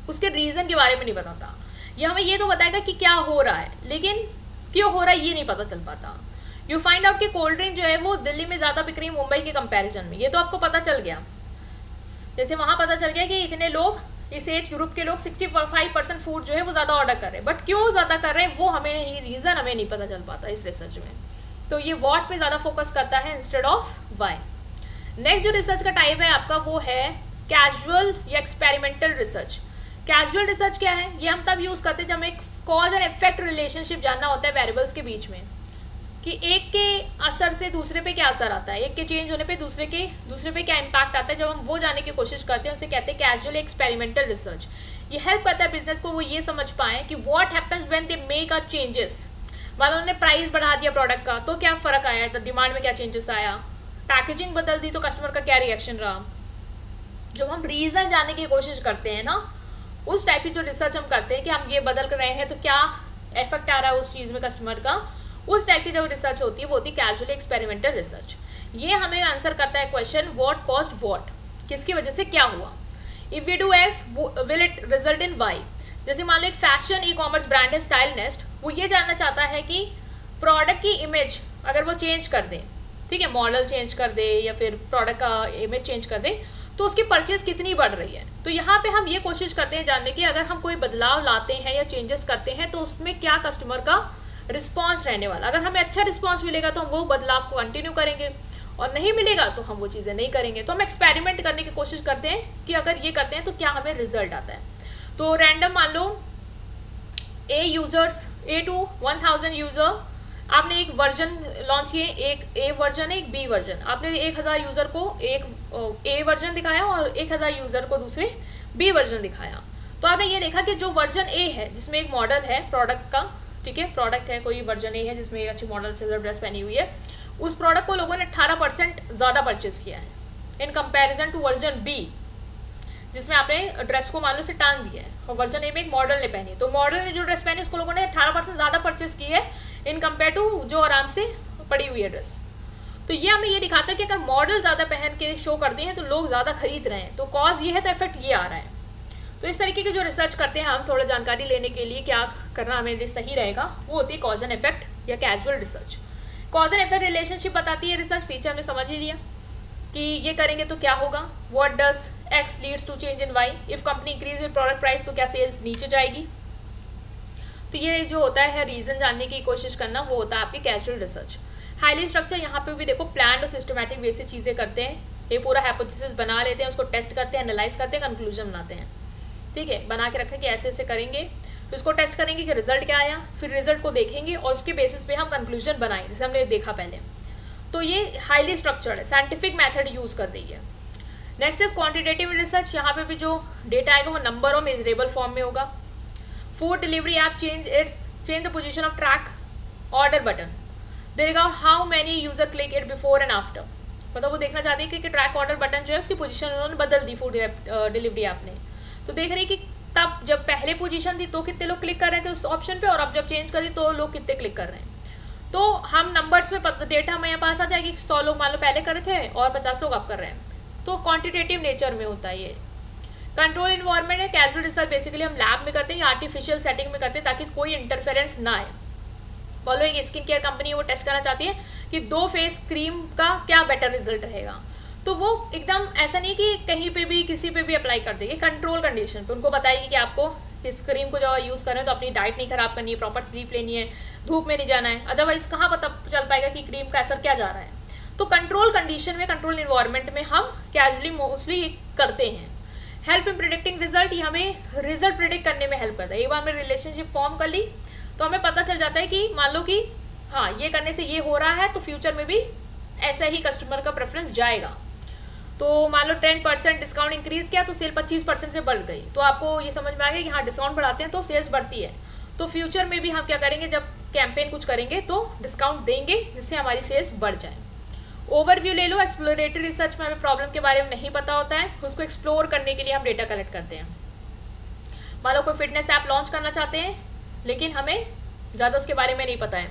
उसके रीज़न के बारे में नहीं बताता। ये हमें ये तो बताएगा कि क्या हो रहा है, लेकिन क्यों हो रहा है ये नहीं पता चल पाता। यू फाइंड आउट कि कोल्ड ड्रिंक जो है वो दिल्ली में ज़्यादा बिक रही है मुंबई के कंपैरिजन में, ये तो आपको पता चल गया। जैसे वहाँ पता चल गया कि इतने लोग, इस एज ग्रुप के लोग 65% फूड जो है वो ज़्यादा ऑर्डर कर रहे हैं, बट क्यों ज़्यादा कर रहे हैं वो हमें नहीं, रीज़न हमें नहीं पता चल पाता इस रिसर्च में। तो ये व्हाट पे ज़्यादा फोकस करता है इंस्टेड ऑफ व्हाई। नेक्स्ट जो रिसर्च का टाइप है आपका वो है कैजुअल या एक्सपेरिमेंटल रिसर्च। कैजुअल रिसर्च क्या है, ये हम तब यूज़ करते हैं जब हमें कॉज एंड इफेक्ट रिलेशनशिप जानना होता है वेरिएबल्स के बीच में, कि एक के असर से दूसरे पे क्या असर आता है, एक के चेंज होने पे दूसरे पे क्या इम्पैक्ट आता है। जब हम वो जानने की कोशिश करते हैं उसे कहते हैं कैजुअल एक्सपेरिमेंटल रिसर्च। ये हेल्प करता है बिजनेस को वो ये समझ पाएँ कि what happens when they make a changes. मान लो उन्होंने प्राइस बढ़ा दिया प्रोडक्ट का तो क्या फ़र्क आया, तो डिमांड में क्या चेंजेस आया, पैकेजिंग बदल दी तो कस्टमर का क्या रिएक्शन रहा। जब हम रीज़न जानने की कोशिश करते हैं ना, उस टाइप की जो रिसर्च हम करते हैं कि हम ये बदल कर रहे हैं तो क्या इफेक्ट आ रहा है उस चीज़ में कस्टमर का, उस टाइप की जो रिसर्च होती है वो होती है कैजुअल एक्सपेरिमेंटल रिसर्च। ये हमें आंसर करता है क्वेश्चन व्हाट कॉस्ट व्हाट, किसकी वजह से क्या हुआ। If we do X will it result in Y. जैसे मान लो एक फैशन ई कॉमर्स ब्रांड है स्टाइल नेस्ट, वो ये जानना चाहता है कि प्रोडक्ट की इमेज अगर वो चेंज कर दे, ठीक है, मॉडल चेंज कर दे या फिर प्रोडक्ट का इमेज चेंज कर दे तो उसकी परचेज कितनी बढ़ रही है। तो यहाँ पे हम ये कोशिश करते हैं जानने की अगर हम कोई बदलाव लाते हैं या चेंजेस करते हैं तो उसमें क्या कस्टमर का रिस्पॉन्स रहने वाला। अगर हमें अच्छा रिस्पॉन्स मिलेगा तो हम वो बदलाव को कंटिन्यू करेंगे और नहीं मिलेगा तो हम वो चीज़ें नहीं करेंगे। तो हम एक्सपेरिमेंट करने की कोशिश करते हैं कि अगर ये करते हैं तो क्या हमें रिजल्ट आता है। तो रैंडम मान लो A to 1000 यूज़र, आपने एक वर्जन लॉन्च किए, एक ए वर्जन है एक बी वर्जन, आपने 1000 यूज़र को एक ए वर्जन दिखाया और 1000 यूज़र को दूसरे बी वर्जन दिखाया। तो आपने ये देखा कि जो वर्जन ए है जिसमें एक मॉडल है प्रोडक्ट का, ठीक है, प्रोडक्ट है कोई वर्जन ए है जिसमें एक अच्छी मॉडल से ड्रेस पहनी हुई है, उस प्रोडक्ट को लोगों ने 18% ज़्यादा परचेज किया है in comparison to version B जिसमें आपने ड्रेस को मान लो से टांग दिया है और वर्जन ए में एक मॉडल ने पहनी। तो मॉडल ने जो ड्रेस पहनी उसको लोगों ने 18% ज़्यादा परचेज की है इन कंपेयर टू जो आराम से पड़ी हुई है ड्रेस। तो ये हमें ये दिखाता है कि अगर मॉडल ज़्यादा पहन के शो कर दिए हैं तो लोग ज़्यादा खरीद रहे हैं, तो कॉज ये है तो इफेक्ट ये आ रहा है। तो इस तरीके की जो रिसर्च करते हैं हम थोड़ा जानकारी लेने के लिए क्या करना हमें लिए सही रहेगा, वो होती है कॉज एंड इफेक्ट या casual research. Cause and effect relationship बताती है रिसर्च, फीचर हमने समझ ही लिया कि ये करेंगे तो क्या होगा, what does X leads to change in Y, if company increase in product price तो क्या सेल्स नीचे जाएगी। तो ये जो होता है रीजन जानने की कोशिश करना वो होता है आपकी कैजुअल रिसर्च। हाईली स्ट्रक्चर, यहाँ पे भी देखो प्लान्ड और सिस्टमैटिक वे से चीज़ें करते हैं, ये पूरा हाइपोथेसिस बना लेते हैं, उसको टेस्ट करते हैं, एनालाइज करते हैं, कंक्लूजन बनाते हैं। ठीक है, बना के रखा है कि ऐसे ऐसे करेंगे, फिर उसको टेस्ट करेंगे कि रिजल्ट क्या आया, फिर रिजल्ट को देखेंगे और उसके बेसिस पे हम कंक्लूजन बनाएं, जैसे हमने देखा पहले। तो ये हाईली स्ट्रक्चर्ड है, साइंटिफिक मेथड यूज कर रही है। Next is quantitative research. यहाँ पे भी जो डेटा आएगा वो नंबर और मेजरेबल फॉर्म में होगा। Food delivery app change the position of track order button, they regard how many user click it before and after. मतलब वो देखना चाहती है कि ट्रैक ऑर्डर बटन जो है उसकी पोजीशन उन्होंने बदल दी फूड डिलीवरी ऐप ने। तो देख रही कि तब जब पहले पोजीशन थी तो कितने लोग क्लिक कर रहे थे उस ऑप्शन पे, और अब जब चेंज करी तो लोग कितने क्लिक कर रहे हैं। तो हम नंबर्स में डेटा हमें यहाँ पास आ जाएगी, 100 लोग मान लो पहले कर रहे थे और 50 लोग अब कर रहे हैं। तो क्वांटिटेटिव नेचर में होता है ये। कंट्रोल इन्वायरमेंट है। कैजुअल रिसर्च बेसिकली हम लैब में करते हैं या आर्टिफिशियल सेटिंग में करते हैं ताकि कोई इंटरफेरेंस ना आए। फॉलो एक स्किन केयर कंपनी वो टेस्ट करना चाहती है कि 2 फेस क्रीम का क्या बेटर रिजल्ट रहेगा, तो वो एकदम ऐसा नहीं कि कहीं पे भी किसी पे भी अप्लाई कर देगी, कंट्रोल कंडीशन पे उनको बताएगी कि आपको इस क्रीम को जब यूज़ करें तो अपनी डाइट नहीं खराब करनी है, प्रॉपर स्लीप लेनी है, धूप में नहीं जाना है, अदरवाइज कहाँ पता चल पाएगा कि क्रीम का असर क्या जा रहा है। तो कंट्रोल कंडीशन में, कंट्रोल इन्वायरमेंट में हम कैजुअली मोस्टली करते हैं। हेल्प इन प्रिडिक्टिंग रिजल्ट, ये हमें रिजल्ट प्रिडिक्ट करने में हेल्प करता है। एक बार हमने रिलेशनशिप फॉर्म कर ली तो हमें पता चल जाता है कि मान लो कि हाँ ये करने से ये हो रहा है तो फ्यूचर में भी ऐसा ही कस्टमर का प्रेफरेंस जाएगा। तो मान लो 10% डिस्काउंट इंक्रीज किया तो सेल 25% से बढ़ गई, तो आपको ये समझ में आ गया कि हाँ डिस्काउंट बढ़ाते हैं तो सेल्स बढ़ती है। तो फ्यूचर में भी हम क्या करेंगे, जब कैंपेन कुछ करेंगे तो डिस्काउंट देंगे जिससे हमारी सेल्स बढ़ जाए। ओवरव्यू ले लो। एक्सप्लोरेटरी रिसर्च में हमें प्रॉब्लम के बारे में नहीं पता होता है, उसको एक्सप्लोर करने के लिए हम डेटा कलेक्ट करते हैं। मान लो कोई फिटनेस ऐप लॉन्च करना चाहते हैं लेकिन हमें ज़्यादा उसके बारे में नहीं पता है।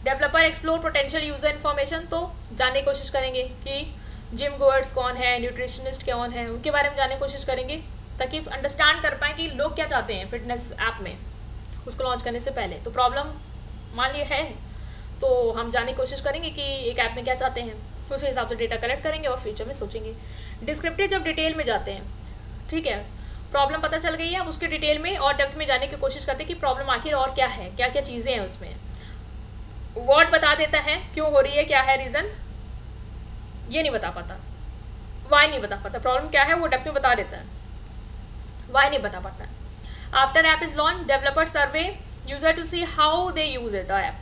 Developer explore potential user information, तो जानने की कोशिश करेंगे कि जिम गोअर्स कौन है, न्यूट्रिशनिस्ट कौन है, उनके बारे में जानने की कोशिश करेंगे ताकि अंडरस्टैंड कर पाएँ कि लोग क्या चाहते हैं फिटनेस ऐप में उसको लॉन्च करने से पहले। तो प्रॉब्लम मान ली है तो हम जानने की कोशिश करेंगे कि एक ऐप में क्या चाहते हैं, उसी हिसाब से डेटा कलेक्ट करेंगे और फ्यूचर में सोचेंगे। डिस्क्रिप्टिव जब डिटेल में जाते हैं, ठीक है, प्रॉब्लम पता चल गई है, अब उसके डिटेल में और डेप्थ में जाने की कोशिश करते हैं कि प्रॉब्लम आखिर और क्या है, क्या क्या चीज़ें हैं उसमें। व्हाट बता देता है क्यों हो रही है, क्या है रीज़न, ये नहीं बता पाता, वाई नहीं बता पाता, प्रॉब्लम क्या है वो डेप्थ में बता देता है, वाई नहीं बता पाता। After app is launch developer survey user to see how they use it the app,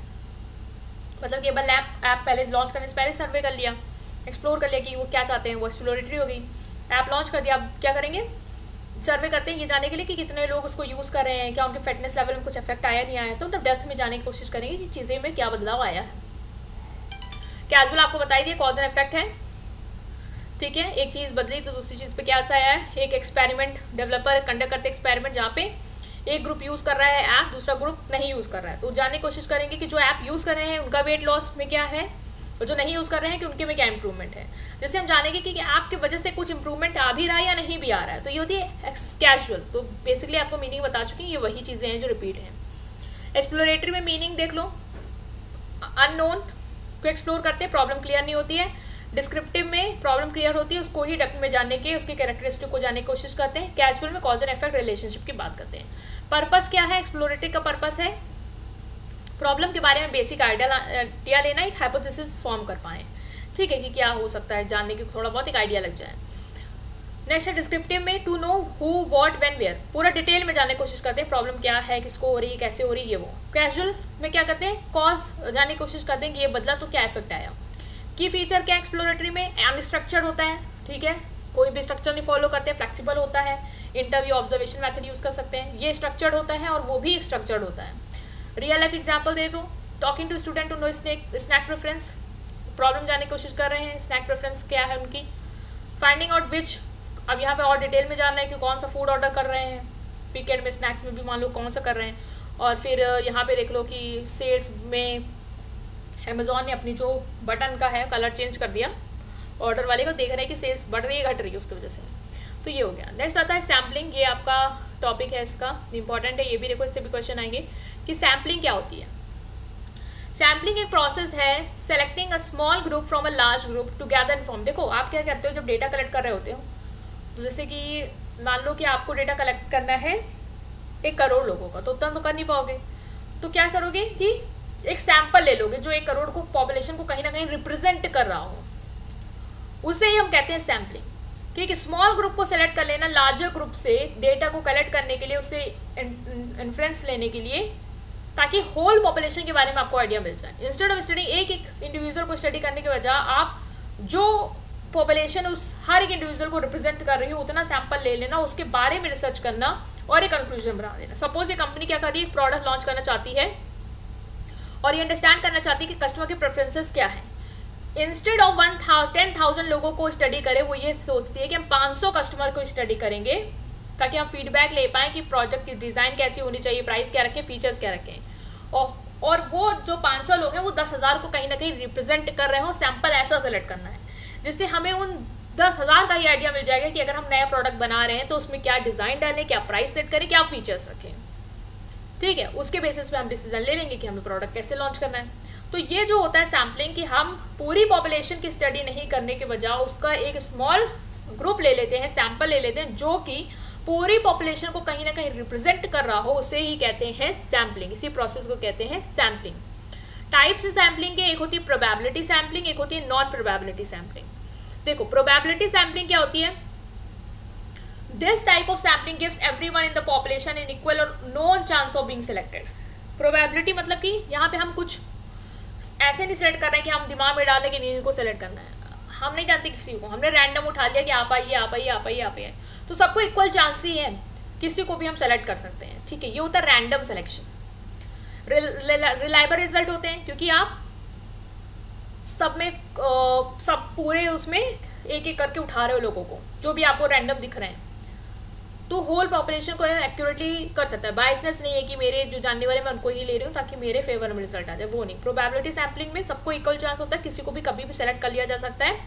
मतलब केवल ऐप पहले लॉन्च करने से पहले सर्वे कर लिया, एक्सप्लोर कर लिया कि वो क्या चाहते हैं, वो एक्सप्लोरेटरी हो गई। ऐप लॉन्च कर दिया, अब क्या करेंगे, सर्वे करते हैं ये जानने के लिए कि कितने लोग उसको यूज़ कर रहे हैं, क्या उनके फिटनेस लेवल में कुछ इफेक्ट आया नहीं आया, तो मतलब डेप्थ में जाने की कोशिश करेंगे कि चीज़ें में क्या बदलाव आया है। कैजुअल आपको बताई दिए कॉज एंड इफेक्ट है, ठीक है, एक चीज़ बदली तो दूसरी चीज़ पे क्या असर आया है। एक एक्सपेरिमेंट डेवलपर कंडक्ट करते एक्सपेरिमेंट जहाँ पे एक ग्रुप यूज़ कर रहा है ऐप, दूसरा ग्रुप नहीं यूज़ कर रहा है, तो जानने की कोशिश करेंगे कि जो ऐप यूज़ कर रहे हैं उनका वेट लॉस में क्या है और जो नहीं यूज़ कर रहे हैं कि उनके में क्या इंप्रूवमेंट है। जैसे हम जानेंगे कि ऐप की वजह से कुछ इंप्रूवमेंट आ भी रहा है या नहीं भी आ रहा है, तो ये होती है कैजुअल। तो बेसिकली आपको मीनिंग बता चुकी, ये वही चीज़ें हैं जो रिपीट हैं। एक्सप्लोरेटरी में मीनिंग देख लो, अननोन को एक्सप्लोर करते हैं, प्रॉब्लम क्लियर नहीं होती है। डिस्क्रिप्टिव में प्रॉब्लम क्लियर होती है, उसको ही डेप्थ में जानने के, उसके कैरेक्टरिस्टिक को जानने की कोशिश करते हैं। कैजुअल में कॉज एंड इफेक्ट रिलेशनशिप की बात करते हैं। पर्पस क्या है, एक्सप्लोरेटरी का पर्पस है प्रॉब्लम के बारे में बेसिक आइडिया लेना, एक हाइपोथेसिस फॉर्म कर पाएँ, ठीक है, कि क्या हो सकता है, जानने की थोड़ा बहुत एक आइडिया लग जाए। नेक्स्ट है डिस्क्रिप्टिव में to know who what when where, पूरा डिटेल में जानने की कोशिश करते हैं प्रॉब्लम क्या है, किसको हो रही है, कैसे हो रही है, ये वो। कैजुअल में क्या करते हैं, कॉज जानने की कोशिश करते हैं कि ये बदला तो क्या इफेक्ट आया। की फीचर क्या, एक्सप्लोरेटरी में अनस्ट्रक्चर्ड होता है, ठीक है, कोई भी स्ट्रक्चर नहीं फॉलो करते, फ्लेक्सिबल होता है, इंटरव्यू ऑब्जर्वेशन मेथड यूज़ कर सकते हैं। ये स्ट्रक्चर्ड होता है और वो भी स्ट्रक्चर्ड होता है। रियल लाइफ एग्जाम्पल दे दो, talking to student to know snack preference, problem जानने की कोशिश कर रहे हैं, स्नैक प्रेफरेंस क्या है उनकी। फाइंडिंग आउट विच, अब यहाँ पे और डिटेल में जानना है कि कौन सा फूड ऑर्डर कर रहे हैं, वीकेंड में स्नैक्स में भी मान लो कौन सा कर रहे हैं। और फिर यहाँ पे देख लो कि सेल्स में अमेजोन ने अपनी जो बटन का है कलर चेंज कर दिया, ऑर्डर वाले को देख रहे हैं कि सेल्स बढ़ रही है घट रही है उसकी वजह से। तो ये हो गया। नेक्स्ट आता है सैम्पलिंग, ये आपका टॉपिक है, इसका इंपॉर्टेंट है, ये भी देखो, इससे भी क्वेश्चन आएंगे कि सैम्पलिंग क्या होती है। सैम्पलिंग एक प्रोसेस है selecting a small group from a large group to gather inform. देखो आप क्या करते हो जब डेटा कलेक्ट कर रहे होते हो, तो जैसे कि मान लो कि आपको डेटा कलेक्ट करना है 1 करोड़ लोगों का, तो उतना तो कर नहीं पाओगे, तो क्या करोगे कि एक सैंपल ले लोगे जो 1 करोड़ को पॉपुलेशन को कहीं ना कहीं रिप्रेजेंट कर रहा हो, उसे ही हम कहते हैं सैम्पलिंग। कि एक स्मॉल ग्रुप को सेलेक्ट कर लेना लार्जर ग्रुप से डेटा को कलेक्ट करने के लिए, उससे इन्फ्लुएंस लेने के लिए, ताकि होल पॉपुलेशन के बारे में आपको आइडिया मिल जाए। इंस्टेड ऑफ स्टडी एक इंडिविजुअल को स्टडी करने के बजाय आप जो पॉपुलेशन उस हर एक इंडिविजुअल को रिप्रेजेंट कर रही हो उतना सैंपल ले लेना, उसके बारे में रिसर्च करना और एक कंक्लूजन बना देना। सपोज ये कंपनी क्या कर रही है, एक प्रोडक्ट लॉन्च करना चाहती है और ये अंडरस्टैंड करना चाहती है कि कस्टमर के प्रेफरेंसेस क्या है। इंस्टेड ऑफ 10,000 लोगों को स्टडी करे, वो ये सोचती है कि हम 500 कस्टमर को स्टडी करेंगे ताकि हम फीडबैक ले पाएँ कि प्रोडक्ट की डिज़ाइन कैसी होनी चाहिए, प्राइस क्या रखें, फीचर्स क्या रखें। और वो जो 500 लोग हैं वो 10,000 को कहीं ना कहीं रिप्रेजेंट कर रहे हो। सैंपल ऐसा सेलेक्ट करना है जिससे हमें उन 10,000 का ही आइडिया मिल जाएगा कि अगर हम नया प्रोडक्ट बना रहे हैं तो उसमें क्या डिज़ाइन डालें, क्या प्राइस सेट करें, क्या फीचर्स रखें। ठीक है, उसके बेसिस पे हम डिसीजन ले लेंगे कि हमें प्रोडक्ट कैसे लॉन्च करना है। तो ये जो होता है सैम्पलिंग, कि हम पूरी पॉपुलेशन की स्टडी नहीं करने के बजाय उसका एक स्मॉल ग्रुप ले लेते हैं, सैंपल ले लेते हैं जो कि पूरी पॉपुलेशन को कहीं ना कहीं रिप्रेजेंट कर रहा हो, उसे ही कहते हैं सैम्पलिंग। इसी प्रोसेस को कहते हैं सैम्पलिंग। टाइप्स सैम्पलिंग के, एक होती है प्रोबेबिलिटी सैम्पलिंग, एक होती है नॉन प्रोबेबिलिटी सैम्पलिंग। देखो प्रोबेबिलिटी सैम्पलिंग क्या होती है, this type of sampling gives everyone in the population in equal और known chance of being selected. Probability मतलब कि यहाँ पे हम कुछ ऐसे नहीं सेलेक्ट कर रहे हैं कि हम दिमाग में डालें कि नहीं इनको सेलेक्ट करना है, हम नहीं जानते किसी को, हमने रैंडम उठा लिया कि आप आइए आप आइए आप आइए आप आइए, तो सबको इक्वल चांस ही है, किसी को भी हम सेलेक्ट कर सकते हैं। ठीक है, ये होता है रैंडम सिलेक्शन। रिलायबल रिजल्ट होते हैं क्योंकि आप सब में सब पूरे उसमें एक एक करके उठा रहे हो लोगों को, जो भी आपको रैंडम दिख रहे हैं, तो होल पॉपुलेशन को एक्यूरेटली कर सकता है। बायसनेस नहीं है कि मेरे जो जानने वाले मैं उनको ही ले रही हूँ ताकि मेरे फेवर में रिजल्ट आ जाए, वो नहीं। प्रोबेबिलिटी सैम्पलिंग में सबको इक्वल चांस होता है, किसी को भी कभी भी सेलेक्ट कर लिया जा सकता है।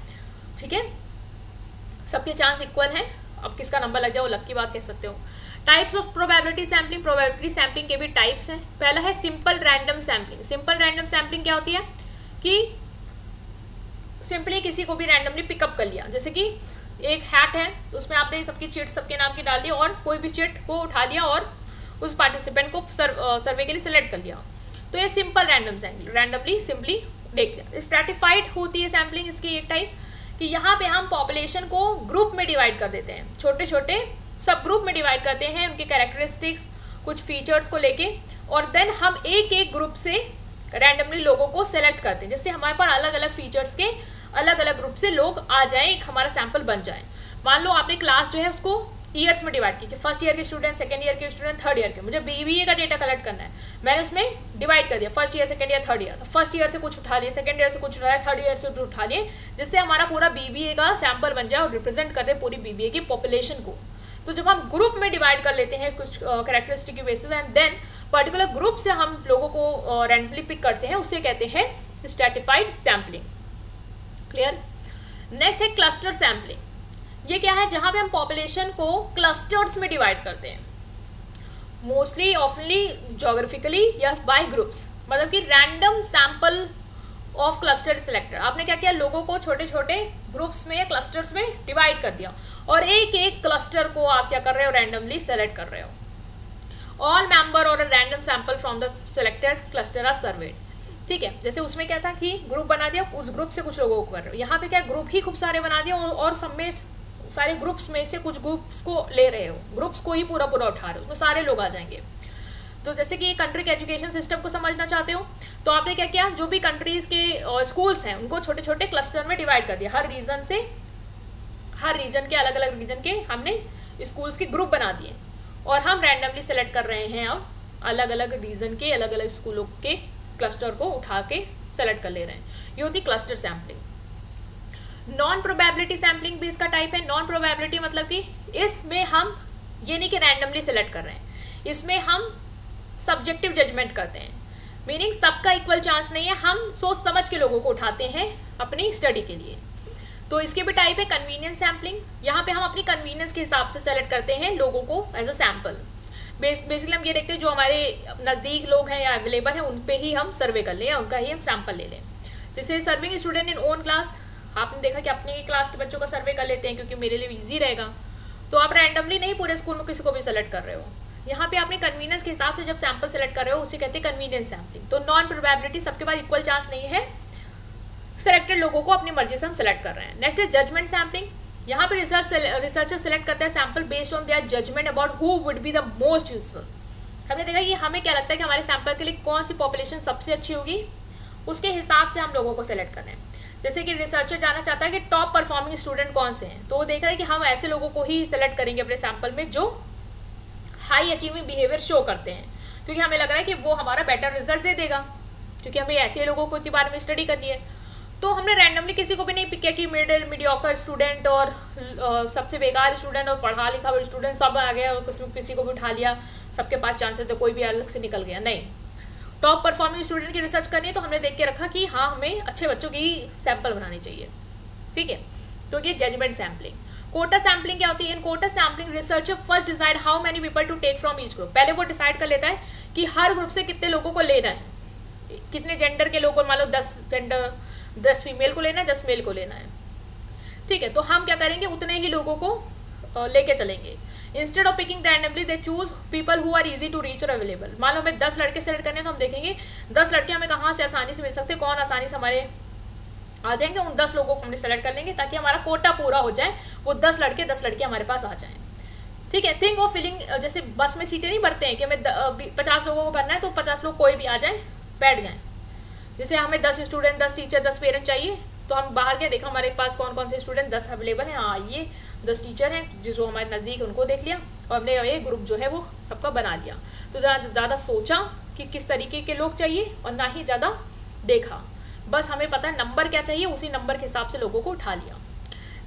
ठीक है, सबके चांस इक्वल हैं, अब किसका नंबर लग जाए वो लक की बात कह सकते हो। Types of probability sampling, probability sampling के भी टाइप्स हैं। पहला है simple random sampling. Simple random sampling क्या होती है कि सिंपली किसी को भी रैंडमली पिकअप कर लिया, जैसे कि एक हैट है उसमें आपने सबकी चिट सबके नाम की डाल दी और कोई भी चिट को उठा लिया और उस पार्टिसिपेंट को सर्वे के लिए सिलेक्ट कर लिया, तो ये simple random sampling, randomly simply देख लिया। स्ट्रैटिफाइड होती है सैम्पलिंग इसकी एक टाइप, कि यहाँ पे हम पॉपुलेशन को ग्रुप में डिवाइड कर देते हैं, छोटे छोटे सब ग्रुप में डिवाइड करते हैं उनके कैरेक्टरिस्टिक्स कुछ फीचर्स को लेके, और देन हम एक एक ग्रुप से रैंडमली लोगों को सेलेक्ट करते हैं, जिससे हमारे पास अलग अलग फीचर्स के अलग अलग ग्रुप से लोग आ जाएं, एक हमारा सैंपल बन जाए। मान लो आपने क्लास जो है उसको ईयर्स में डिवाइड की, कि फर्स्ट ईयर के स्टूडेंट, सेकंड ईयर के स्टूडेंट, थर्ड ईयर के, मुझे बीबीए का डेटा कलेक्ट करना है, मैंने उसमें डिवाइड कर दिया first year second year third year, तो फर्स्ट ईयर से कुछ उठा लिए, सेकंड ईयर से कुछ उठाया, थर्ड ईयर से कुछ उठा लिए, जिससे हमारा पूरा बीबीए का सैंपल बन जाए और रिप्रेजेंट कर दे पूरी बीबीए की पॉपुलेशन को। तो जब हम ग्रुप में डिवाइड कर लेते हैं कुछ कैरेक्टरिस्टिक के basis and then particular group से हम लोगों को रैंडमली पिक करते हैं, उसे कहते हैं स्ट्रैटिफाइड सैम्पलिंग। क्लियर? नेक्स्ट है क्लस्टर सैम्पलिंग। ये क्या है, जहां पे हम पॉपुलेशन को क्लस्टर्स में डिवाइड करते हैं, मोस्टली ऑफनली ज्योग्राफिकली या बाय ग्रुप्स, मतलब कि random sample of cluster selected. आपने क्या किया, लोगों को छोटे छोटे ग्रुप्स में या क्लस्टर्स में डिवाइड कर दिया और एक एक क्लस्टर को आप क्या कर रहे हो, रैंडमली सेलेक्ट कर रहे हो। ऑल मेंबर और random sample from the selected cluster are surveyed. ठीक है, जैसे उसमें क्या था कि ग्रुप बना दिया, उस ग्रुप से कुछ लोगों को कर रहे हो, यहाँ पे क्या ग्रुप ही खूब सारे बना दिया और सब में सारे ग्रुप्स में से कुछ ग्रुप्स को ले रहे हो, ग्रुप्स को ही पूरा पूरा उठा रहे हो, उसमें सारे लोग आ जाएंगे। तो जैसे कि कंट्री के एजुकेशन सिस्टम को समझना चाहते हो तो आपने क्या किया, जो भी कंट्रीज के स्कूल्स हैं उनको छोटे छोटे क्लस्टर में डिवाइड कर दिया, हर रीजन से, हर रीजन के अलग अलग रीजन के हमने स्कूल्स के ग्रुप बना दिए और हम रैंडमली सेलेक्ट कर रहे हैं अब अलग अलग रीजन के अलग अलग स्कूलों के क्लस्टर को उठा के सेलेक्ट कर ले रहे हैं। ये होती cluster sampling. Non probability sampling भी इसका टाइप है। नॉन प्रोबेबिलिटी मतलब कि इसमें हम ये नहीं कि रैंडमली सेलेक्ट कर रहे हैं, इसमें हम सब्जेक्टिव जजमेंट करते हैं, मीनिंग सबका इक्वल चांस नहीं है, हम सोच समझ के लोगों को उठाते हैं अपनी स्टडी के लिए। तो इसके भी टाइप है कन्वीनियंस सैम्पलिंग। यहाँ पे हम अपनी कन्वीनियंस के हिसाब से सेलेक्ट करते हैं लोगों को एज अ सैम्पल। बेसिकली हम ये देखते हैं जो हमारे नज़दीक लोग हैं या अवेलेबल हैं उन पे ही हम सर्वे कर लें या उनका ही हम सैंपल ले लें। जैसे serving student in own class, आपने देखा कि अपनी क्लास के बच्चों का सर्वे कर लेते हैं क्योंकि मेरे लिए ईजी रहेगा, तो आप रैंडमली नहीं पूरे स्कूल में किसी को भी सेलेक्ट कर रहे हो, यहाँ पे आपने कन्वीनियंस के हिसाब से जब सैंपल सेलेक्ट कर रहे हो उसे कहते हैं कन्वीनियंस सैम्पलिंग। तो नॉन प्रोबेबिलिटी, सबके पास इक्वल चांस नहीं है, सेलेक्टेड लोगों को अपनी मर्जी से हम सेलेक्ट कर रहे हैं। नेक्स्ट है जजमेंट सैम्पलिंग। यहाँ पे रिसर्चर सेलेक्ट करता है sample based on their judgment about who would be the most useful. हमने देखा कि हमें क्या लगता है कि हमारे सैंपल के लिए कौन सी पॉपुलेशन सबसे अच्छी होगी, उसके हिसाब से हम लोगों को सेलेक्ट करना है। जैसे कि रिसर्चर जानना चाहता है कि टॉप परफॉर्मिंग स्टूडेंट कौन से हैं, तो वो देख रहा है कि हम ऐसे लोगों को ही सेलेक्ट करेंगे अपने सैंपल में जो हाई अचीविंग बिहेवियर शो करते हैं, क्योंकि हमें लग रहा है कि वो हमारा बेटर रिजल्ट दे देगा, क्योंकि हमें ऐसे लोगों को के बारे में स्टडी करनी है। तो हमने रैंडमली किसी को भी नहीं पिक किया कि मीडियोकर स्टूडेंट और सबसे बेकार स्टूडेंट और पढ़ा लिखा हुआ स्टूडेंट सब आ गया और किसी को भी उठा लिया, सबके पास चांसेस थे, कोई भी अलग से निकल गया। नहीं, टॉप परफॉर्मिंग स्टूडेंट की रिसर्च करनी है तो हमने देख के रखा कि हाँ हमें अच्छे बच्चों की सैंपल बनानी चाहिए, ठीक है। तो ये जजमेंट सैम्पलिंग। कोटा सैम्पलिंग क्या होती है? In quota sampling researcher first decide how many people to take from each group. पहले वो डिसाइड कर लेता है कि हर ग्रुप से कितने लोगों को लेना है, कितने जेंडर के लोगों को, मान लो 10 फीमेल को लेना है, 10 मेल को लेना है, ठीक है। तो हम क्या करेंगे, उतने ही लोगों को लेके चलेंगे। Instead of picking randomly they choose people who are easy to reach और अवेलेबल। मान लो हमें 10 लड़के सेलेक्ट करने हैं तो हम देखेंगे 10 लड़के हमें कहाँ से आसानी से मिल सकते हैं, कौन आसानी से हमारे आ जाएंगे, उन 10 लोगों को हमने सेलेक्ट कर लेंगे ताकि हमारा कोटा पूरा हो जाए, वो 10 लड़के हमारे पास आ जाएं, ठीक है। थिंक ऑफ फिलिंग, जैसे बस में सीटें नहीं भरते हैं कि हमें 50 लोगों को भरना है तो 50 लोग कोई भी आ जाए, बैठ जाएं। जैसे हमें 10 स्टूडेंट, 10 टीचर, 10 पेरेंट चाहिए, तो हम बाहर गए, देखा हमारे पास कौन कौन से स्टूडेंट 10 अवेलेबल हैं, हाँ ये 10 टीचर हैं जो हमारे नज़दीक, उनको देख लिया और हमने एक ग्रुप जो है वो सबका बना दिया। तो ज़्यादा सोचा कि किस तरीके के लोग चाहिए और ना ही ज़्यादा देखा, बस हमें पता है नंबर क्या चाहिए, उसी नंबर के हिसाब से लोगों को उठा लिया।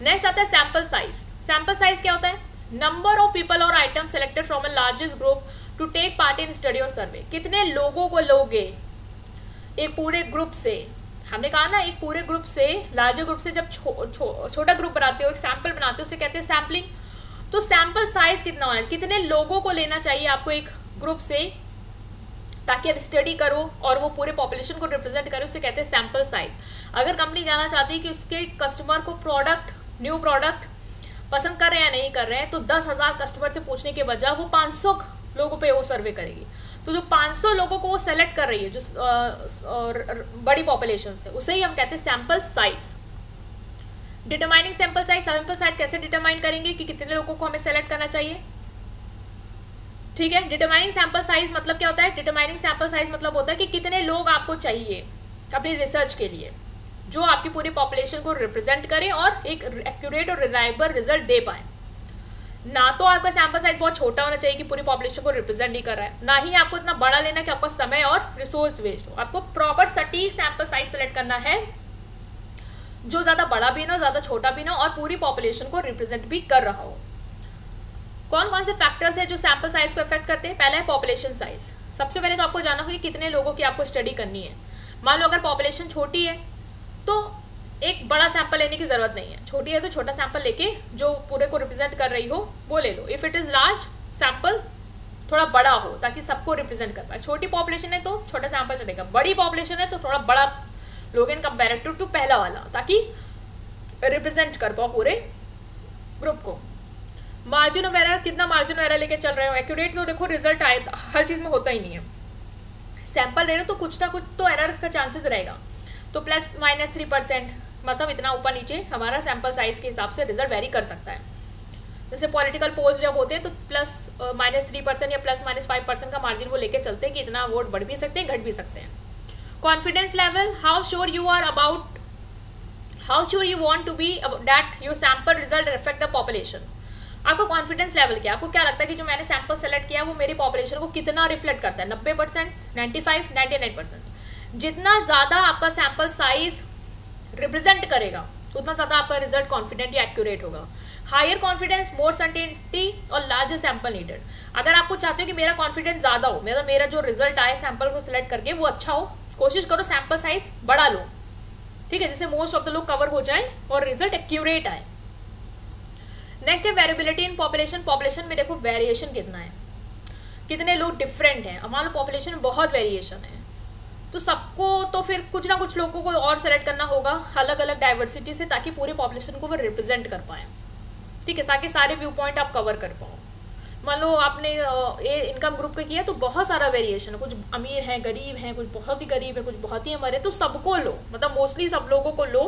नेक्स्ट आता है सैम्पल साइज। सैम्पल साइज क्या होता है? नंबर ऑफ पीपल और item selected from a largest group to take part in study और सर्वे। कितने लोगों को लोगे एक पूरे ग्रुप से, हमने कहा ना एक पूरे ग्रुप से, लार्जर ग्रुप से जब छोटा ग्रुप बनाते हो, एक सैंपल बनाते हो, उसे कहते हैं सैम्पलिंग। तो सैंपल साइज कितना होना है, कितने लोगों को लेना चाहिए आपको एक ग्रुप से ताकि आप स्टडी करो और वो पूरे पॉपुलेशन को रिप्रेजेंट करो, उसे कहते हैं सैंपल साइज। अगर कंपनी जानना चाहती है कि उसके कस्टमर को न्यू प्रोडक्ट पसंद कर रहे हैं या नहीं कर रहे हैं, तो 10,000 कस्टमर से पूछने के बजाय वो 500 लोगों पे वो सर्वे करेगी। तो जो 500 लोगों को वो सेलेक्ट कर रही है जो बड़ी पॉपुलेशन से, उसे ही हम कहते हैं sample size. Determining sample size कैसे डिटरमाइन करेंगे कि कितने लोगों को हमें सेलेक्ट करना चाहिए, ठीक है। डिटरमाइनिंग सैंपल साइज मतलब क्या होता है? डिटरमाइनिंग सैंपल साइज मतलब होता है कि कितने लोग आपको चाहिए अपनी रिसर्च के लिए जो आपकी पूरी पॉपुलेशन को रिप्रेजेंट करें और एक एक्यूरेट और रिलायबल रिजल्ट दे पाए। ना तो आपका सैंपल साइज बहुत छोटा होना चाहिए कि पूरी पॉपुलेशन को रिप्रेजेंट नहीं कर रहा है, ना ही आपको इतना बड़ा लेना कि आपका समय और रिसोर्स वेस्ट हो। आपको प्रॉपर सटीक सैंपल साइज सेलेक्ट करना है जो ज़्यादा बड़ा भी ना, ज़्यादा छोटा भी ना और पूरी पॉपुलेशन को रिप्रेजेंट भी कर रहा हो। कौन कौन से फैक्टर्स है जो सैंपल साइज को अफेक्ट करते हैं? पहला है पॉपुलेशन साइज। सबसे पहले तो आपको जानना होगा कि कितने लोगों की आपको स्टडी करनी है। मान लो अगर पॉपुलेशन छोटी है तो एक बड़ा सैंपल लेने की जरूरत नहीं है, छोटी है तो छोटा सैंपल लेके जो पूरे को रिप्रेजेंट कर रही हो वो ले लो। If it is large, sample थोड़ा बड़ा हो ताकि सबको रिप्रेजेंट कर पाए। छोटी पॉपुलेशन है तो छोटा सैंपल चलेगा, बड़ी पॉपुलेशन है तो थोड़ा बड़ा लोग इन कंपेरेटिव टू पहला वाला, ताकि रिप्रेजेंट कर पाओ पूरे ग्रुप को। मार्जिन ऑफ एरर, कितना मार्जिन ऑफ एरर लेके चल रहे हो? एक्यूरेट तो देखो रिजल्ट आए हर चीज में होता ही नहीं है, सैंपल ले रहे हो तो कुछ ना कुछ तो एरर का चांसेस रहेगा। तो +-3% मतलब इतना ऊपर नीचे हमारा सैंपल साइज के हिसाब से रिजल्ट वेरी कर सकता है। जैसे पॉलिटिकल पोल्स जब होते हैं तो +-3% या +-5% का मार्जिन वो लेके चलते हैं कि इतना वोट बढ़ भी सकते हैं, घट भी सकते हैं। Confidence level, how sure you want to be that your sample result reflect the population. आपका कॉन्फिडेंस लेवल क्या, आपको क्या लगता है कि जो मैंने सैंपल सेलेक्ट किया वो मेरी पॉपुलेशन को कितना रिफ्लेक्ट करता है? 90%, 95%, 99%। जितना ज़्यादा आपका सैंपल साइज रिप्रेजेंट करेगा उतना ज़्यादा आपका रिजल्ट कॉन्फिडेंट या एक्यूरेट होगा। हायर कॉन्फिडेंस, मोर सर्टेनिटी और लार्जर सैंपल नीडेड। अगर आपको चाहते हो कि मेरा कॉन्फिडेंस ज़्यादा हो, मेरा जो रिजल्ट आए सैंपल को सिलेक्ट करके वो अच्छा हो, कोशिश करो सैंपल साइज बड़ा लो, ठीक है, जिससे मोस्ट ऑफ द लोग कवर हो जाए और रिजल्ट एक्यूरेट आए। नेक्स्ट है वेरिएबिलिटी इन पॉपुलेशन। पॉपुलेशन में देखो वेरिएशन कितना है, कितने लोग डिफरेंट हैं। अब मान लो पॉपुलेशन में बहुत वेरिएशन है तो सबको तो फिर कुछ ना कुछ लोगों को और सेलेक्ट करना होगा अलग अलग डाइवर्सिटी से, ताकि पूरी पॉपुलेशन को वो रिप्रेजेंट कर पाए, ठीक है, ताकि सारे व्यू पॉइंट आप कवर कर पाओ। मान लो आपने ये इनकम ग्रुप का किया तो बहुत सारा वेरिएशन है, कुछ अमीर हैं, गरीब हैं, कुछ बहुत ही गरीब है, कुछ बहुत ही अमीर है, तो सबको लो, मतलब मोस्टली सब लोगों को लो,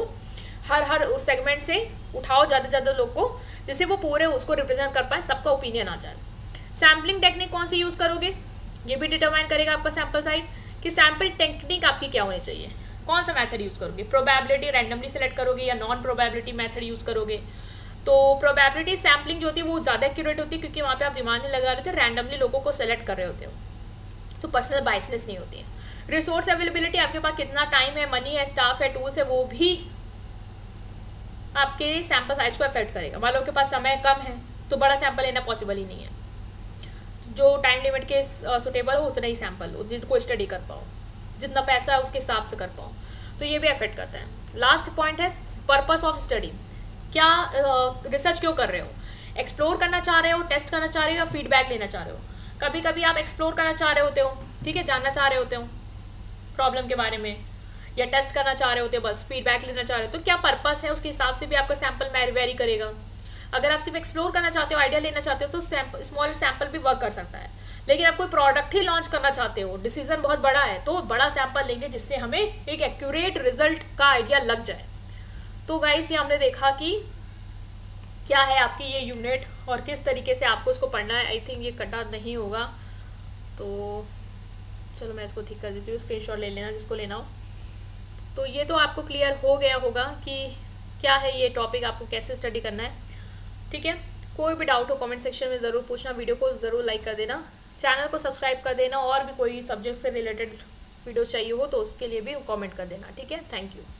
हर उस सेगमेंट से उठाओ ज़्यादा से ज़्यादा लोग को, जिससे वो पूरे उसको रिप्रेजेंट कर पाए, सबका ओपिनियन आ जाए। सैम्पलिंग टेक्निक कौन सी यूज़ करोगे, ये भी डिटरमाइन करेगा आपका सैम्पल साइज, कि सैम्पल टेक्निक आपकी क्या होनी चाहिए, कौन सा मेथड यूज़ करोगे, प्रोबेबिलिटी रैंडमली सेलेक्ट करोगे या नॉन प्रोबेबिलिटी मेथड यूज़ करोगे। तो प्रोबेबिलिटी सैम्पलिंग जो होती है वो ज़्यादा एक्यूरेट होती है, क्योंकि वहाँ पे आप दिमाग नहीं लगा रहे थे, रैंडमली लोगों को सेलेक्ट कर रहे होते हो, तो पर्सनल बायसनेस नहीं होती है। रिसोर्स अवेलेबिलिटी, आपके पास कितना टाइम है, मनी है, स्टाफ है, टूल्स है, वो भी आपके सैम्पल साइज को अफेक्ट करेगा। मान लो आपके पास समय कम है तो बड़ा सैंपल लेना पॉसिबल ही नहीं है, जो टाइम लिमिट के सुटेबल हो उतना ही सैंपल हो, जिसको स्टडी कर पाओ, जितना पैसा है उसके हिसाब से कर पाओ, तो ये भी अफेक्ट करता है। लास्ट पॉइंट है पर्पस ऑफ स्टडी, क्या रिसर्च क्यों कर रहे हो, एक्सप्लोर करना चाह रहे हो, टेस्ट करना चाह रहे हो, या फीडबैक लेना चाह रहे हो। कभी कभी आप एक्सप्लोर करना चाह रहे होते हो, ठीक है, जानना चाह रहे होते हो प्रॉब्लम के बारे में, या टेस्ट करना चाह रहे होते हो, बस फीडबैक लेना चाह रहे हो, तो क्या पर्पस है उसके हिसाब से भी आपका सैंपल वेरी करेगा। अगर आप सिर्फ एक्सप्लोर करना चाहते हो, आइडिया लेना चाहते हो, तो स्मॉल सैंपल भी वर्क कर सकता है। लेकिन आप कोई प्रोडक्ट ही लॉन्च करना चाहते हो, डिसीजन बहुत बड़ा है, तो बड़ा सैंपल लेंगे जिससे हमें एक एक्यूरेट रिजल्ट का आइडिया लग जाए। तो गाइस, ये हमने देखा कि क्या है आपकी ये यूनिट और किस तरीके से आपको इसको पढ़ना है। आई थिंक ये कटा नहीं होगा, तो चलो मैं इसको ठीक कर देती हूँ, स्क्रीनशॉट ले लेना जिसको लेना हो। तो ये तो आपको क्लियर हो गया होगा कि क्या है ये टॉपिक, आपको कैसे स्टडी करना है, ठीक है। कोई भी डाउट हो कमेंट सेक्शन में ज़रूर पूछना, वीडियो को ज़रूर लाइक कर देना, चैनल को सब्सक्राइब कर देना, और भी कोई सब्जेक्ट से रिलेटेड वीडियो चाहिए हो तो उसके लिए भी कमेंट कर देना, ठीक है। Thank you.